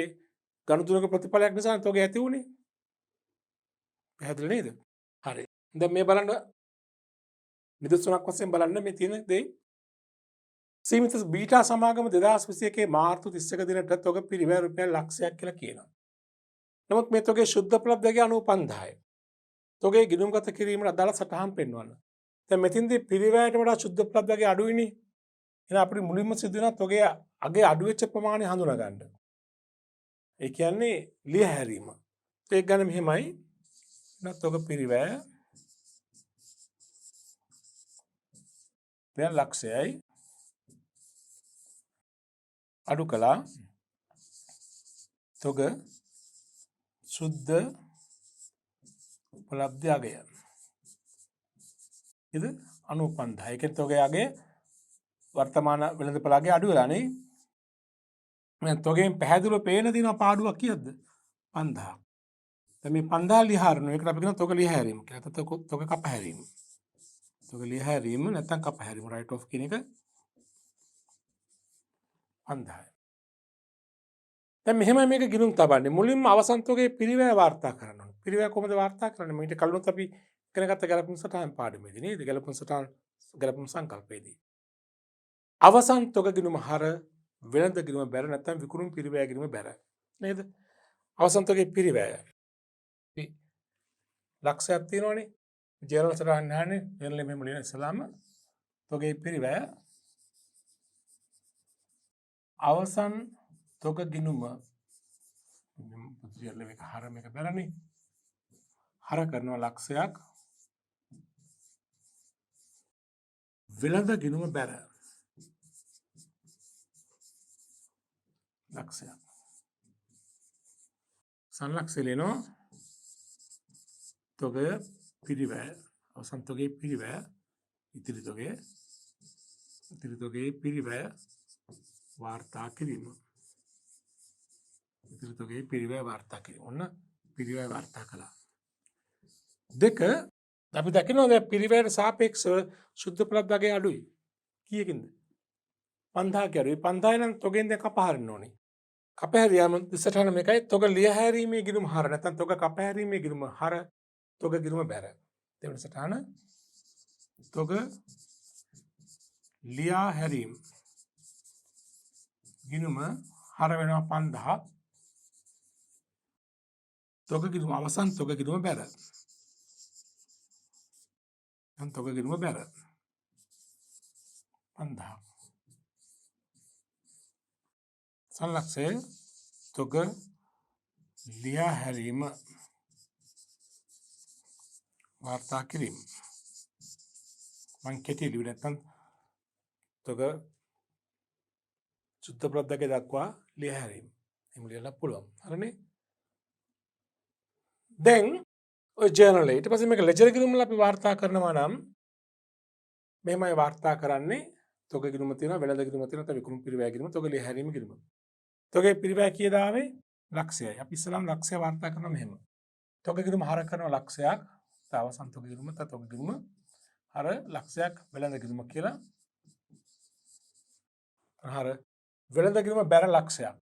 ගනුදෙනුක ප්‍රතිඵලයක් නිසා තොගේ ඇති වුණේ. පැහැදිලි නේද? හරි. දැන් මේ බලන්න නිදසුනක් වශයෙන් බලන්න මේ තියෙන දේ සීමිත බීටා සමාගම 2021 මාර්තු 31 දිනට තොග පිරිවැය රුපියල් ලක්ෂයක් කියලා කියනවා. නමුත් මේ තොගේ සුද්ධ උපලබ්ධගේ 95,000. තොගේ ගිණුම්ගත කිරීමට අදාළ සටහන් පෙන්වන්න. දැන් මෙතින්දී පිරිවැයට වඩා සුද්ධ උපලබ්ධගේ අඩුයිනේ. එහෙනම් අපිට මුලින්ම සිදු වෙනවා තොගේ අගේ අඩු වෙච්ච ප්‍රමාණය හඳුනා ගන්න. ඒ කියන්නේ ලිය හැරීම. ඒක ගන්න මෙහෙමයි. තොග පිරිවැය දැන් ලක්ෂයයි අඩු කළා තොග සුද්ධ උපලබ්ධ අගය. இது 95. ඒකෙන් තොගයගේ වර්තමාන වෙළඳපළගේ අඩු වෙලානේ. මම තොගෙන් පැහැදිලිව පේන දින පාඩුවක් කීයද? 5000. දැන් මේ 5000 ලියහරන එකට අපි කියන තොග ලියහැරීම කියලා. එතකොට තොග කපහැරීම. තොග ලියහැරීම නැත්නම් කපහැරීම රයිට් ඔෆ් කියන එක 5000. දැන් මෙහෙමයි මේක ගිණුම් තබන්නේ. මුලින්ම අවසන් තොගේ පිරිවැය වාර්තා කරන්න ඕනේ. පිරිවැය කොහොමද වාර්තා කරන්නේ? මීට කලිනුත් අපි ඉගෙන ගත්ත ගැලපුම් සටහන් පාඩමේදී නේද? ගැලපුම් සංකල්පයේදී. අවසන් තොග ගිණුම හර වෙළඳ ගිණුම බැර නැත්නම් විකුණුම් පිරිවැය ගිණුම බැර. නේද? අවසන් තොගේ පිරිවැය. ලක්ෂයක් තියෙනවනේ. ජේරල් සටහන් නැහනේ. ජේරල් මෙහෙම ලියන ඉස්සලාම තොගේ පිරිවැය අවසන් තොග ගිණුම ජේරල් මේක හර මේක බැරනේ. හර කරනවා ලක්ෂයක් වෙළඳ ගිණුම බැර. ලක්ෂයක්. සංලක්ෂය ලියනවා තොග පිරිවැය අවසන් තොගේ පිරිවැය ඉතිරි තොගේ පිරිවැය වාර්තා කිරීම. ඉතිරි තොගේ පිරිවැය වාර්තා කිරීම. ඔන්න පිරිවැය වාර්තා කළා. දෙක අපි දකිනවා දැන් පිරිවැයට සාපේක්ෂව සුද්ධ උපලබ්ධගේ අඩුයි. කීයකින්ද? 5000 කරුයි 5000 නම් තොගෙන් දැන් කපහරින්න ඕනේ. කපහැරියාම ඉස්සරහන මේකයි තොග ලියහැරීමේ ගිණුම හර නැත්නම් තොග කපහැරීමේ ගිණුම හර තොග ගිණුම බැර. දෙවන සටහන තොග ලියා හැරීම ගිණුම හර වෙනවා 5000 තොග ගිණුම අවසන් තොග ගිණුම බැර. දැන් තොග ගිණුම බැර 5000 සංලක්ෂය තොග ලියා හැරීම වාර්තා කිරීම. මං කෙටි ලියුවේ නැත්නම් තොග සුද්ධ උපලබ්ධකේ දක්වා ලියහැරීම. එහෙම ලියන්න පුළුවන්. හරිනේ? දැන් ඔය ජර්නල් එක ඊට පස්සේ මේක ලෙජර් ගිණුම් වල අපි වාර්තා කරනවා නම් මෙහෙමයි වාර්තා කරන්නේ තොග ගිණුම තියෙනවා වෙළඳ ගිණුම තියෙනවා නැත්නම් විකුණුම් පිරිවැය ගිණුම තොග ලියහැරීම ගිණුම. තොගේ පිරිවැය කීයද ආවේ? ලක්ෂයයි. අපි ඉස්සෙල්ලාම ලක්ෂය වාර්තා කරනවා මෙහෙම. තොග ගිණුම හර කරනවා ලක්ෂයක්. අවසන් තොග ගිණුම තොග ගිණුම හර ලක්ෂයක් වෙළඳ ගිණුම කියලා. හර වෙළඳ ගිණුම බැර ලක්ෂයක්.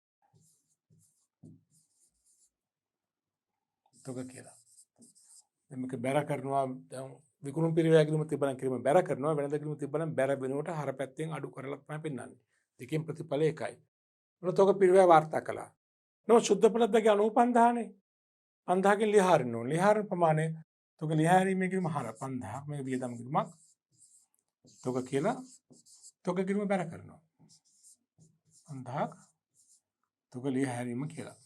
තොග කියලා. දැන් මේක බැර කරනවා දැන් විකුණුම් පිරිවැය ගිණුම තිබ්බනම් කිරීම බැර කරනවා වෙළඳ ගිණුම තිබ්බනම් බැර වෙනුවට හර පැත්තෙන් අඩු කරලා තමයි පෙන්වන්නේ. දෙකෙන් ප්‍රතිඵල එකයි. මොන තොග පිරිවැය වාර්තා කළා. නෝ සුද්ධ උපලබ්ධගේ 95000 නේ. 5000කින් ලියහරින්න ඕනේ. ලියහරින ප්‍රමාණය තොග ලියහැරීමේ ගිණුම හර 5000 මේ වියදම් ගිණුමක් තොග කියලා තොග ගිණුම බැර කරනවා. 5000ක් තොග ලියහැරීම කියලා.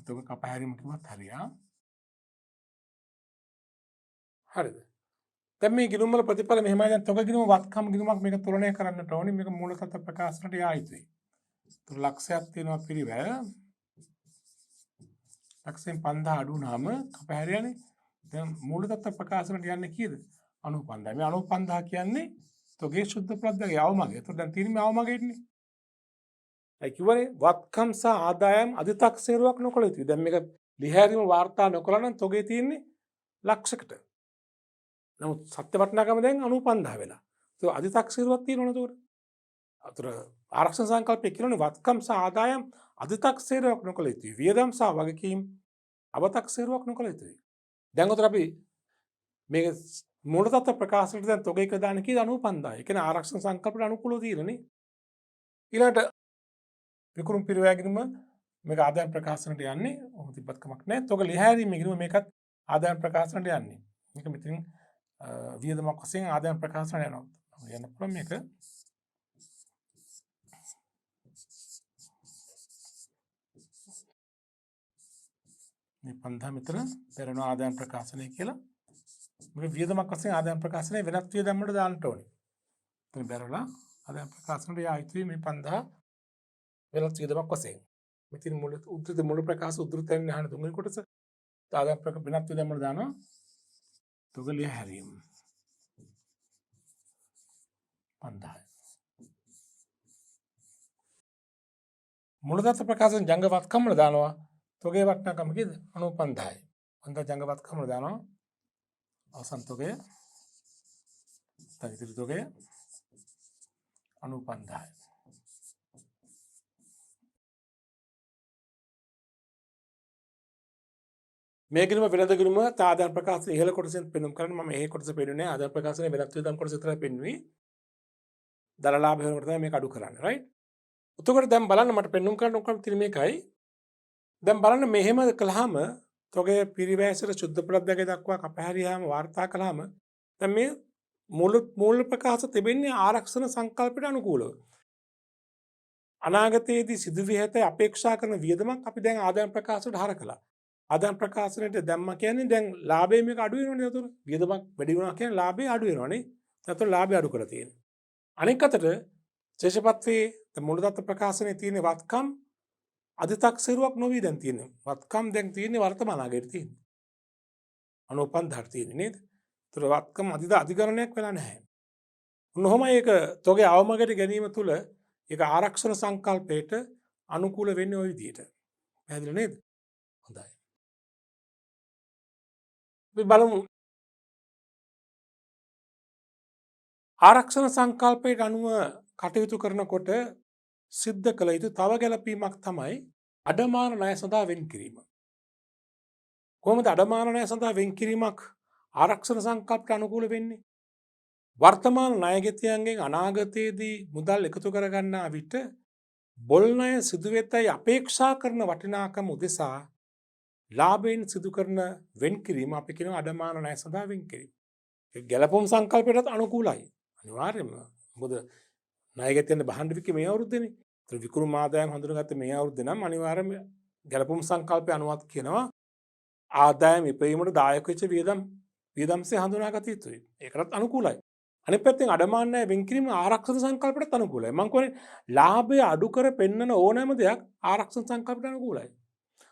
තොග කපහැරීම කිව්වත් හරියා. හරිද? දැන් මේ ගිණුම් වල ප්‍රතිඵල මෙහෙමයි. දැන් තොග ගිණුම වත්කම් ගිණුමක් මේක තුලනය කරන්නට ඕනේ. මේක මූල තත්ත්ව ප්‍රකාශනට යා යුතුයි. ඒතර ලක්ෂයක් තියෙනවා පිරිවැය. ලක්ෂයෙන් 5000 අඩු වුණාම කපහැරියානේ. දැන් මූල තත්ත්ව ප්‍රකාශනට යන්නේ කීයද? 95000. මේ 95000 කියන්නේ තොගේ සුද්ධ උපලබ්ධගේ අවමගය. ඒතර දැන් තියෙන්නේ මේ අවමගයනේ. ඒ කිව්වනේ වත්කම් සහ ආදායම් අධිතක්සේරුවක් නොකළ යුතුයි. දැන් මේක ලියහැරීම වාර්තා නොකළා නම් තොගේ තියෙන්නේ ලක්ෂයකට. නමුත් සත්‍ය වටිනාකම දැන් 95000 වෙලා. ඒක අධිතක්සේරුවක් තියෙනවනේ ඒතකොට. අතර ආරක්ෂණ සංකල්පයේ කියනනේ වත්කම් සහ ආදායම් අධිතක්සේරුවක් නොකළ යුතුයි. වියදම් සහ වගකීම් අවතක්සේරුවක් නොකළ යුතුයි. දැන් උතර අපි මේක මූල තත්ත්ව ප්‍රකාශනට දැන් තොග එක දාන කීයද 95000. ඒ කියන්නේ ආරක්ෂණ සංකල්පයට අනුකූලව තියෙනනේ. ඊළඟට විකුණුම් පිරිවැය ගිණුම මේක ආදායම් ප්‍රකාශනට යන්නේ. ඔහොම තිබ්බත් කමක් නැහැ. තොග ලියහැරීමේ ගිණුම මේකත් ආදායම් ප්‍රකාශනට යන්නේ. මේක මෙතනින් වියදමක් වශයෙන් ආදායම් ප්‍රකාශනට යනවා. යන පුළුවන් මේක. මේ 5000 මෙතන පෙරණ ආදායම් ප්‍රකාශනය කියලා. මේක වියදමක් වශයෙන් ආදායම් ප්‍රකාශනය වෙනත් වියදම් වලට දාන්න ඕනේ. එතන බැලලා ආදායම් ප්‍රකාශනයට යායුතුයි මේ 5000 වෙනත් වියදමක් වශයෙන්. මෙතින් මුල ප්‍රකාශ උද්දෘත වෙන්නේ අහන තුන්වෙනි කොටස. ආදායම් ප්‍රකාශ වෙනත් වියදම් වලට දානවා. තොගලිය හැරීම 5000. මුලදත්ත ප්‍රකාශන ජංගවත්කම් වල දානවා. තොගේ වටිනාකම කීයද? 95000යි. අන්ත ජංගවත්කම් වල දානවා. අවසන් තොගය ඉතිරි තොගය 95000යි. මේ ගිණුම වෙනද ගිණුම ආදායම් ප්‍රකාශන ඉහළ කොටසෙන් පෙන්වුම් කරන්නේ. මම මේ කොටස පෙන්වන්නේ ආදායම් ප්‍රකාශනයේ වෙනත් වියදම් කොටස විතරයි පෙන්වුවේ. දර ලාභ වෙනකොට තමයි මේක අඩු කරන්නේ. රයිට්. එතකොට දැන් බලන්න මට පෙන්වුම් කරන්න ඕකම තියෙන මේකයි. දැන් බලන්න මෙහෙම කළාම තොගේ පිරිවැසට සුද්ධ ප්‍රත්‍යය දක්වා කපහැරියාම වාර්තා කළාම දැන් මේ මූල ප්‍රකාශ තිබෙන්නේ ආරක්ෂණ සංකල්පයට අනුකූලව. අනාගතයේදී සිදුවිය හැකි අපේක්ෂා කරන වියදමක් අපි දැන් ආදායම් ප්‍රකාශයට හර කළා. ආදායම් ප්‍රකාශනයට දැම්ම කියන්නේ දැන් ලාභය මේක අඩු වෙනවනේ නේද? වියදමක් වැඩි වුණා කියන්නේ ලාභය අඩු වෙනවනේ. නැත්නම් ලාභය අඩු කරලා තියෙනවා. අනෙක් අතට ශේෂපත්‍රයේ මූලදත්ත ප්‍රකාශනයේ තියෙන වත්කම් අධිතක්සේරුවක් නොවී දැන් තියෙනවා. වත්කම් දැන් තියෙන්නේ වර්තමාන ආගයට තියෙන්නේ. 95000 තියෙන්නේ නේද? ඒතර වත්කම් අධිකරණයක් වෙලා නැහැ. මොනොම ඒක තොගේ අවමගට ගැනීම තුළ ඒක ආරක්ෂණ සංකල්පයට අනුකූල වෙන්නේ ওই විදිහට. පැහැදිලි නේද? හොඳයි. අපි බලමු ආරක්ෂණ සංකල්පයට අනුව කටයුතු කරනකොට සිද්ධ කළ යුතු තව ගැළපීමක් තමයි අඩමාන ණය සඳහා වෙන් කිරීම. කොහොමද අඩමාන ණය සඳහා වෙන් කිරීමක් ආරක්ෂණ සංකල්පයට අනුකූල වෙන්නේ? වර්තමාන ණයගැතියන්ගෙන් අනාගතයේදී මුදල් එකතු කරගන්නා විට බොල් ණය සිදු වෙතයි අපේක්ෂා කරන වටිනාකම උදෙසා ලාභයෙන් සිදු කරන වෙන් කිරීම අපි කියනවා අඩමාන ණය සඳහා වෙන් කිරීම. ඒ ගැළපුම් සංකල්පයටත් අනුකූලයි. අනිවාර්යයෙන්ම. මොකද ණයගැතියන් බහන්න විකේ මේ අවුරුද්දේනේ. ඒතර විකුණුම් ආදායම් හඳුනාගත්තේ මේ අවුරුද්දේ නම් අනිවාර්යයෙන්ම ගැළපුම් සංකල්පය අනුවත් කියනවා ආදායම් ඉපයීමට දායක වෙච්ච වියදම්සේ හඳුනාගත යුතුයි. ඒකටත් අනුකූලයි. අනිත් පැත්තෙන් අඩමාන ණය වෙන් කිරීම ආරක්ෂණ සංකල්පයටත් අනුකූලයි. මම කියන්නේ ලාභය අඩු කර පෙන්වන ඕනෑම දෙයක් ආරක්ෂණ සංකල්පයට අනුකූලයි.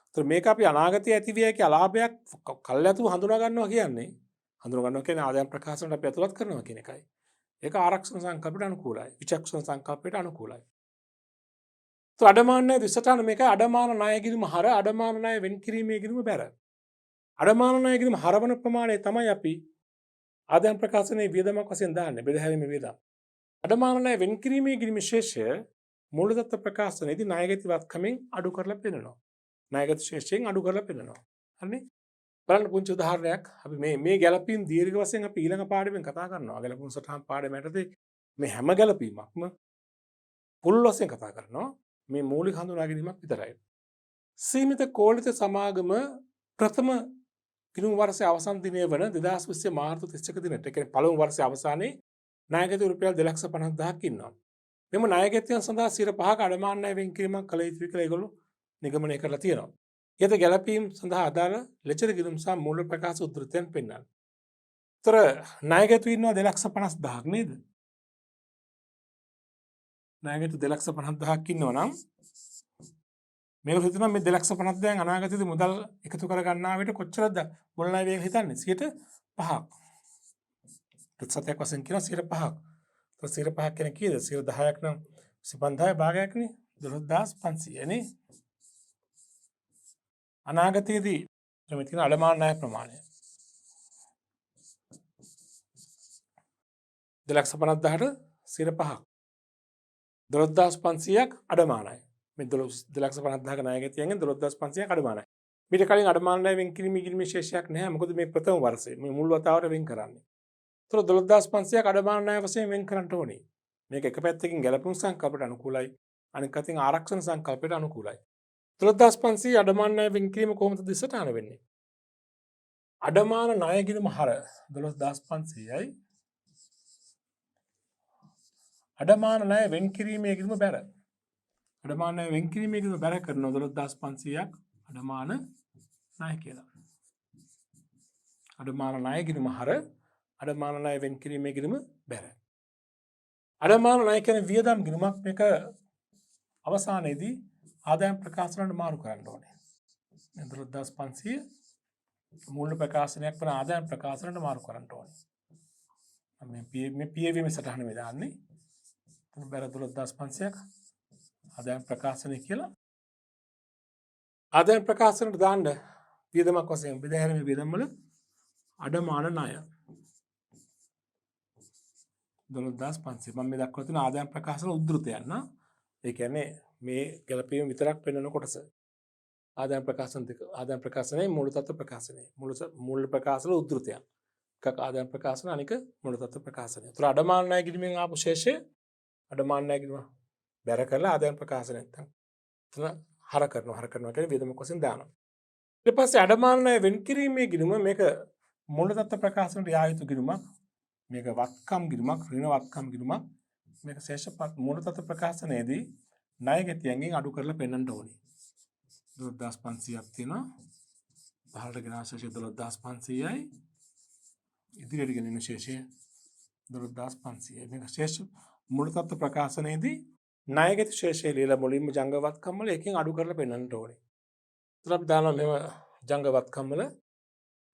ඒතර මේක අපි අනාගතයේ ඇතිවිය හැකි අලාභයක් කල්ැතුව හඳුනා ගන්නවා කියන්නේ ආදායම් ප්‍රකාශනට අපි ඇතුළත් කරනවා කියන එකයි. ඒක ආරක්ෂණ සංකල්පයට අනුකූලයි. විචක්ෂණ සංකල්පයට අනුකූලයි. ඒතර අඩමාන ණය දිසටන මේක අඩමාන ණය ගිණුම හර අඩමාන ණය වෙන් කිරීමේ ගිණුම බැර. අඩමාන ණය ගිණුම හරවන ප්‍රමාණය තමයි අපි ආදායම් ප්‍රකාශනයේ වියදමක් වශයෙන් දාන්නේ බෙදහැරීමේ වියදම්. අඩමාන ණය වෙන් කිරීමේ ගිණුම විශේෂය මූලදත්ත ප්‍රකාශනයේදී ණයගැති වත්කමෙන් අඩු කරලා පෙන්නනවා. ණයගැති ශේෂයෙන් අඩු කරලා පෙන්නනවා. හරිනේ? බලන්න පුංචි උදාහරණයක් අපි මේ ගැළපීම් දීර්ඝ වශයෙන් අපි ඊළඟ පාඩමෙන් කතා කරනවා. ගැළපීම් සටහන් පාඩමේ යටතේ මේ හැම ගැළපීමක්ම පුළුල් වශයෙන් කතා කරනවා. මේ මූලික හඳුනා ගැනීමක් විතරයි. සීමිත කෝලිත සමාගම ප්‍රථම ගිණුම් වර්ෂයේ අවසන් දිනය වන 2020 මාර්තු 31 දිනට ඒ කියන්නේ පළමු වර්ෂයේ අවසානයේ ණයගැති රුපියල් 2,50,000ක් ඉන්නවා. මෙම ණයගැතියන් සඳහා 5% අඩමාන ණය වෙන් කිරීමක් කළ යුතුයි කියලා ඒගොල්ලෝ නිගමනය කරලා තියෙනවා. යත ගැළපීම් සඳහා අදාළ ලෙචර ගිණුම් සහ මූල ප්‍රකාශ උද්දෘතයන් පෙන්වන්න. ඒතර ණයගැතු ඉන්නවා 2,50,000ක් නේද? ණයගැතු 2,50,000ක් ඉන්නවා නම් මේක හිතනවා මේ 2,50,000න් අනාගතයේදී මුදල් එකතු කර ගන්නා විට කොච්චරද මුල් ණය වේග හිතන්නේ 5%ක්. ප්‍රතිශතයක් වශයෙන් කියනවා 5%ක්. ඒතර 5% කියන්නේ කීයද? 10ක් නම් 5000 භාගයක්නේ 12500 නේ. අනාගතයේදී මේ තියෙන අඩමාන ණය ප්‍රමාණය 2,50,000ට 5%ක් 12500ක් අඩමානයි. මේ 2,50,000ක ණයගැතියන්ගෙන් 12500ක් අඩමානයි. මීට කලින් අඩමාන ණය වෙන් කිරීමේ විශේෂයක් නැහැ. මොකද මේ ප්‍රථම වර්ෂයේ මේ මුල් වතාවට වෙන් කරන්නේ. ඒතර 12500ක් අඩමාන ණය වශයෙන් වෙන් කරන්න ඕනේ. මේක එක පැත්තකින් ගැළපුම් සංකල්පයට අනුකූලයි. අනෙක් අතින් ආරක්ෂණ සංකල්පයට අනුකූලයි. 12500 අඩමාන ණය වෙන් කිරීම කොහොමද දිසටහන වෙන්නේ? අඩමාන ණය ගිණුම හර 12500යි අඩමාන ණය වෙන් කිරීමේ ගිණුම බැර. අඩමාන ණය වෙන් කිරීමේ ගිණුම බැර කරන 12500ක් අඩමාන ණය කියලා. අඩමාන ණය ගිණුම හර අඩමාන ණය වෙන් කිරීමේ ගිණුම බැර. අඩමාන ණය කියන්නේ වියදම් ගිණුමක්. මේක අවසානයේදී ආදායම් ප්‍රකාශනයට මාරු කරන්න ඕනේ. 12500 මූල්‍ය ප්‍රකාශනයක් වන ආදායම් ප්‍රකාශනයට මාරු කරන්න ඕනේ. මේ PAVM සටහන මේ දාන්නේ. එතන බැර 12500ක් ආදායම් ප්‍රකාශනය කියලා. ආදායම් ප්‍රකාශනයට දාන්න වියදමක් වශයෙන් බෙදාහැරීමේ වියදම් වල අඩමාන ණය 12500. මම මේ දක්වලා තියෙන ආදායම් ප්‍රකාශන උද්දෘතයන් නා. ඒ කියන්නේ මේ ගැළපීම විතරක් පෙන්වන කොටස. ආදායම් ප්‍රකාශන දෙක. ආදායම් ප්‍රකාශනයේ මූල තත්ත්ව ප්‍රකාශනය. මූල ප්‍රකාශන උද්දෘතයන්. එකක් ආදායම් ප්‍රකාශන අනික මූල තත්ත්ව ප්‍රකාශනය. ඒතර අඩමාන ණය ගිණුමෙන් ආපු ශේෂය අඩමාන ණය ගිණුම බැර කරලා ආදායම් ප්‍රකාශනය නැත්තම් එතන හර කරනවා කියන්නේ වියදමක් වශයෙන් දානවා. ඊට පස්සේ අඩමාන ණය වෙන් කිරීමේ ගිණුම මේක මූල තත්ත්ව ප්‍රකාශනයට යා යුතු ගිණුමක්. මේක වත්කම් ගිණුමක්, ඍණ වත්කම් ගිණුමක්. මේක ශේෂ මූල තත්ත්ව ප්‍රකාශනයේදී ණයගැතියන්ගෙන් අඩු කරලා පෙන්වන්න ඕනේ. 12500ක් තියෙනවා. පහළට ගෙන ශේෂය 12500යි. ඉදිරියට ගෙනෙන ශේෂය 12500යි. මේක ශේෂ මූල තත්ත්ව ප්‍රකාශනයේදී ණයගැති ශේෂය ලියලා මුලින්ම ජංගවත්කම් වල එකෙන් අඩු කරලා පෙන්වන්න ඕනේ. ඒත් අපි දානවා මෙව ජංගවත්කම් වල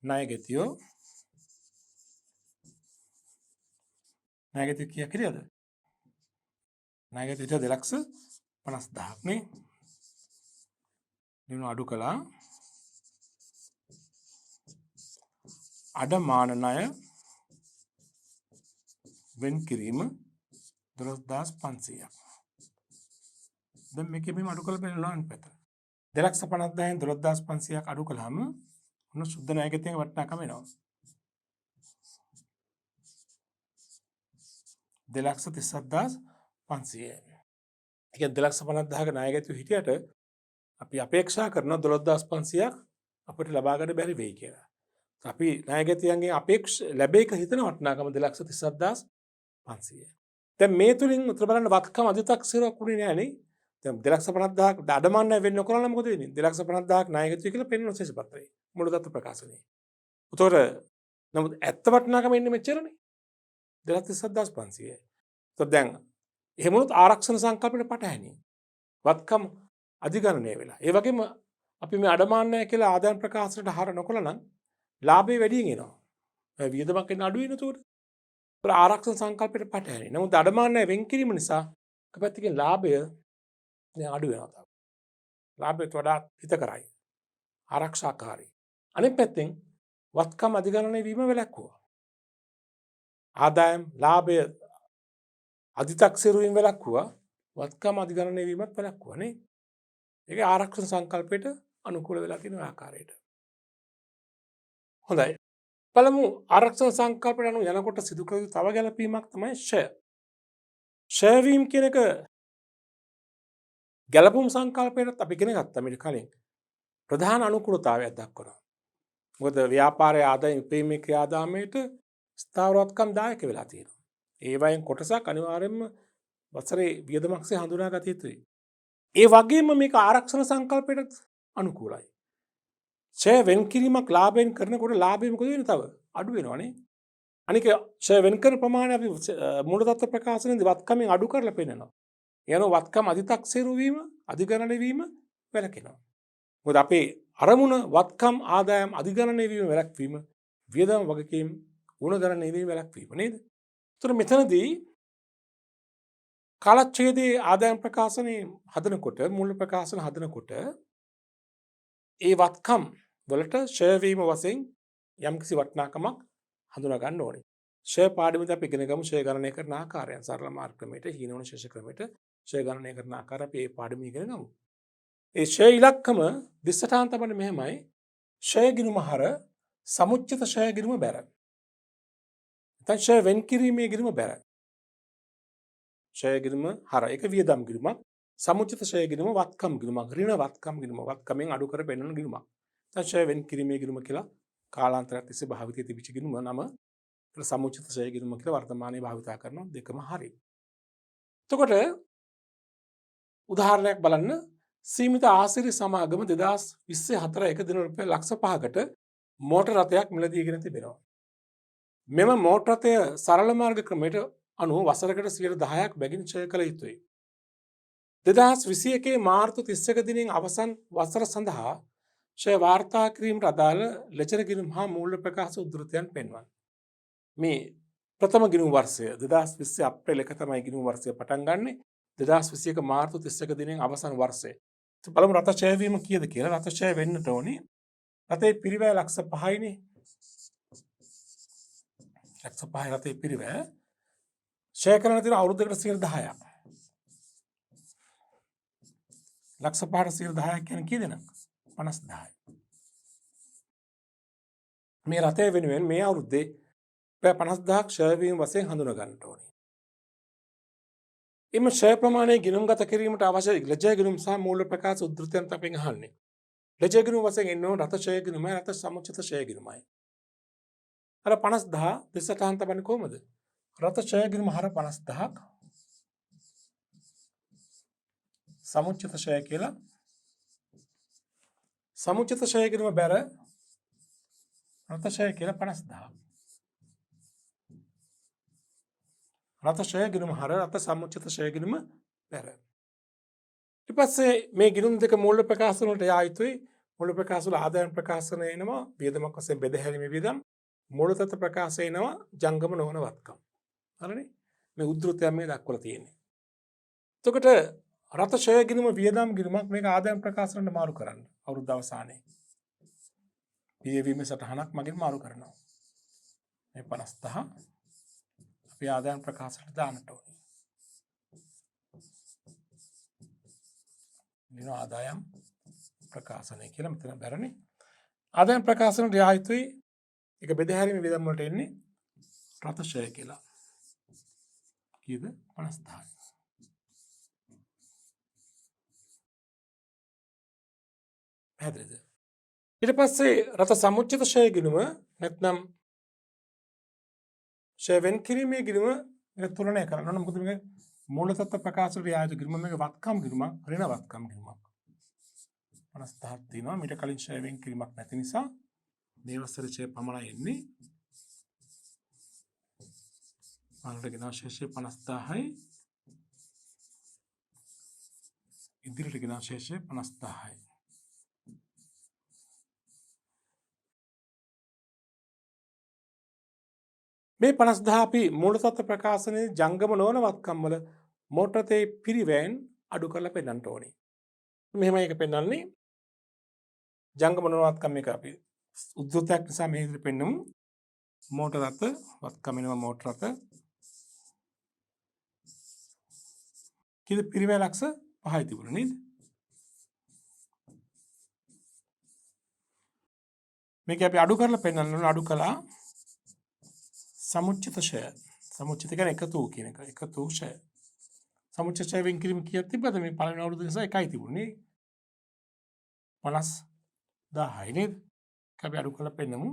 ණයගැතියෝ ණයගැතිය කීයක් හිටියද? ණයගැතිය 2,50,000ක් නේ. දිනු අඩු කළා. අඩමාන ණය වෙන් කිරීම 12500ක්. දැන් මේකෙ මෙහෙම අඩු කරලා බලනවා අනිත් 2,50,000න් 12500ක් අඩු කළාම මොන සුද්ධ ණයගැතියක වටිනාකම එනවා. 2,37,500. ඒ කියන්නේ 2,50,000ක ණයගැතියෝ හිටියට අපි අපේක්ෂා කරන 12,500ක් අපිට ලබා ගන්න බැරි වෙයි කියලා. අපි ණයගැතියන්ගේ ලැබේක හිතන වටිනාකම 2,37,500. දැන් මේ තුලින් උත්තර බලන්න වත්කම් අධිතක්සේරුවක් උනේ නෑනේ. දැන් 2,50,000ක අඩමාන ණය වෙන්න කරලා මොකද වෙන්නේ? 2,50,000ක ණයගැතියෝ කියලා පෙන්වන ශේෂ පත්‍රයේ මුළු තත්ත්ව ප්‍රකාශනයේ. උතොර නමුත් ඇත්ත වටිනාකම එන්නේ මෙච්චරනේ. 2,37,500. તો දැන් එහෙම වුණොත් ආරක්ෂණ සංකල්පයට පටහැනි. වත්කම් අධිගණනය වෙලා. ඒ වගේම අපි මේ අඩමාන ණය කියලා ආදායම් ප්‍රකාශනයට හර නොකළා නම් ලාභය වැඩියෙන් එනවා. වියදමක් එන්න අඩු වෙන උතෝර. ඒත් ආරක්ෂණ සංකල්පයට පටහැනි. නමුත් අඩමාන ණය වෙන් කිරීම නිසා එක පැත්තකින් ලාභය දැන් අඩු වෙනවා. ලාභයට වඩා හිතකරයි. ආරක්ෂාකාරී. අනිත් පැත්තෙන් වත්කම් අධිගණනය වීම වැළැක්වුවා. ආදායම් ලාභය අධිතක්සේරුවෙන් වැළැක්වුවා. වත්කම් අධිගණනය වීමත් වැළැක්වුවා නේ. ඒක ආරක්ෂණ සංකල්පයට අනුකූල වෙලා තියෙන ආකාරයට. හොඳයි. බලමු ආරක්ෂණ සංකල්පයට අනුව යනකොට සිදු කළ යුතු තව ගැළපීමක් තමයි ෂය. ෂය වීම කියන එක ගැළපුම් සංකල්පයටත් අපි ඉගෙන ගත්තා මීට කලින්. ප්‍රධාන අනුකූලතාවයක් දක්වනවා. මොකද ව්‍යාපාරයේ ආදායම් ඉපීමේ ක්‍රියාදාමයට ස්ථාවරවත්කම් දායක වෙලා තියෙනවා. ඒ වයින් කොටසක් අනිවාර්යයෙන්ම වසරේ වියදමක්සේ හඳුනා ගත යුතුයි. ඒ වගේම මේක ආරක්ෂණ සංකල්පයට අනුකූලයි. ෂය වෙන් කිරීමක් ලාභයෙන් කරනකොට ලාභය මොකද වෙන්නේ තව අඩු වෙනවනේ. අනික ෂය වෙන් කරන ප්‍රමාණය අපි මූල තත්ත්ව ප්‍රකාශනයේදී වත්කමෙන් අඩු කරලා පෙන්නනවා. යන වත්කම් අධිතක්සේරු වීම, අධිගණනය වීම වැළකෙනවා. මොකද අපේ අරමුණ වත්කම් ආදායම් අධිගණනය වීම වැළැක්වීම, වියදම් වගකීම් ගුණගණනය වීම වැළැක්වීම නේද? ඒතර මෙතනදී කාලච්ඡේදයේ ආදායම් ප්‍රකාශනයේ හදනකොට මූල ප්‍රකාශන හදනකොට ඒ වත්කම් වලට ෂය වීම වශයෙන් යම්කිසි වටිනාකමක් හඳුනා ගන්න ඕනේ. ෂය පාඩමෙන් අපි ඉගෙන ගමු ෂය ගණනය කරන ආකාරයන්. සරල මාර්ග ක්‍රමයට, හීනවන ශේෂ ක්‍රමයට ෂය ගණනය කරන ආකාරය අපි මේ පාඩමෙන් ඉගෙන ගමු. ඒ ෂය ඉලක්කම දිස්සටහන් තමයි මෙහෙමයි. ෂය ගිණුම හර සමුච්චිත ෂය ගිණුම බැර. නැත්නම් ෂය වෙන් කිරීමේ ගිණුම බැර. ෂය ගිණුම හර ඒක වියදම් ගිණුමක්. සමුච්චිත ෂය ගිණුම වත්කම් ගිණුමක්. ඍණ වත්කම් ගිණුම. වත්කමෙන් අඩු කර පෙන්වන ගිණුමක්. නැත්නම් ෂය වෙන් කිරීමේ ගිණුම කියලා කාලාන්තරයක් තිස්සේ භාවිතයේ තිබිච්ච ගිණුම නම සමුච්චිත ෂය ගිණුම කියලා වර්තමානයේ භාවිතා කරනවා. දෙකම හරි. එතකොට උදාහරණයක් බලන්න සීමිත ආසිරි සමාගම 2024 එක දින රුපියල් ලක්ෂ 5කට මෝටර් රථයක් මිලදීගෙන තිබෙනවා. මෙම මෝටර් රථය සරල මාර්ග ක්‍රමයට අනුව වසරකට 10%ක් බැගින් ඡය කළ යුතුයි. 2021 මාර්තු 31 දිනෙන් අවසන් වසර සඳහා ඡය වාර්තා කිරීමට අදාළ ලෙජර ගිණුම් හා මූල්‍ය ප්‍රකාශ උද්ෘතයන් පෙන්වන්න. මේ ප්‍රථම ගිණුම් වර්ෂය 2020 අප්‍රේල් 1 තමයි ගිණුම් වර්ෂය පටන් ගන්නෙ. 2021 මාර්තු 31 දිනෙන් අවසන් වර්ෂය. බලමු රථ ඡය වීම කීයද කියලා. රථ ඡය වෙන්නට ඕනි. රථේ පිරිවැය ලක්ෂ 5යිනේ. ලක්ෂ 5 රථේ පිරිවැය ඡය කරන තියෙන අවුරුද්දකට 10%ක්. ලක්ෂ 5ට 10%ක් කියන්නේ කී දෙනෙක්? 50000යි. මේ රථය වෙනුවෙන් මේ අවුරුද්දේ 50000ක් ඡය වීම වශයෙන් හඳුනා ගන්නට ඕනේ. එම ඡය ප්‍රමාණය ගිණුම්ගත කිරීමට අවශ්‍ය ලෙජර් ගිණුම් සහ මූල්‍ය ප්‍රකාශ උද්ෘතයන් අපෙන් අහන්නේ. ලෙජර් ගිණුම් වශයෙන් එන්න ඕන රථ ඡය ගිණුමයි රථ සමුච්චිත ඡය ගිණුමයි. අර 50000 දෙසටහන් තබන්නේ කොහමද? රථ ඡය ගිණුම හර 50000ක් සමුච්චිත ඡය කියලා. සමුච්චිත ඡය ගිණුම බැර රථ ඡය කියලා 50000ක්. රථ ඡය ගිණුම හර රථ සමුච්චිත ඡය ගිණුම බැර. ඊට පස්සේ මේ ගිණුම් දෙක මූල්‍ය ප්‍රකාශන වලට යා යුතුයි. මූල්‍ය ප්‍රකාශ වල ආදායම් ප්‍රකාශන එනවා වියදමක් වශයෙන් බෙදහැරීමේ වියදම්. මූලතත්ත්ව ප්‍රකාශ එනවා ජංගම නොවන වත්කම්. හරිනේ? මේ උද්ෘතයන් මේ දක්වලා තියෙන්නේ. එතකොට රථ ඡය ගිණුම වියදම් ගිණුමක් මේක ආදායම් ප්‍රකාශනට මාරු කරන්න. අවුරුද්ද අවසානයේ. පියවීමේ සටහනක් මගින් මාරු කරනවා. මේ 50000 අපි ආදායම් ප්‍රකාශනට දාන්නට ඕනේ. නින ආදායම් ප්‍රකාශනය කියලා මෙතන බැරනේ. ආදායම් ප්‍රකාශනට යා යුතුයි. ඒක බෙදහැරීමේ වියදම් වලට එන්නේ රථ ඡය කියලා. කීයද? 50000යි. පැහැදිලිද? ඊට පස්සේ රථ සමුච්චිත ඡය ගිණුම නැත්නම් ඡය වෙන් කිරීමේ ගිණුම මේක තුලනය කරන්න ඕන. මොකද මේක මූලතත්ත්ව ප්‍රකාශ වල යායුතු ගිණුම මේක වත්කම් ගිණුමක්, ඍණ වත්කම් ගිණුමක්. 50000ක් තියෙනවා. මීට කලින් ඡය වෙන් කිරීමක් නැති නිසා මේ වසරේ ඡය පමණයි එන්නේ. අරට ගෙනා ශේෂය 50000යි. ඉදිරියට ගෙනා ශේෂය 50000යි. මේ 50000 අපි මූලතත්ත්ව ප්‍රකාශනයේ ජංගම නොවන වත්කම් වල මෝටරතේ පිරිවැයෙන් අඩු කරලා පෙන්නන්න ඕනේ. මෙහෙමයි ඒක පෙන්වන්නේ. ජංගම නොවන වත්කම් එක අපි උද්දෘතයක් නිසා මේ විදිහට පෙන්නමු. මෝටර රථ වත්කම් වෙනවා මෝටර රථ. කීයද පිරිවැය ලක්ෂ 5යි තිබුණා නේද? මේක අපි අඩු කරලා පෙන්නන්න ඕන. අඩු කළා සමුච්චිත ඡය. සමුච්චිත කියන්නේ එකතු කියන එක. එකතු ඡය. සමුච්චිත ඡය වෙන් කිරීම කීයක් තිබ්බද? මේ පළවෙනි අවුරුදු නිසා එකයි තිබුණේ. 50000යි නේද? ඒක අපි අඩු කරලා පෙන්නමු.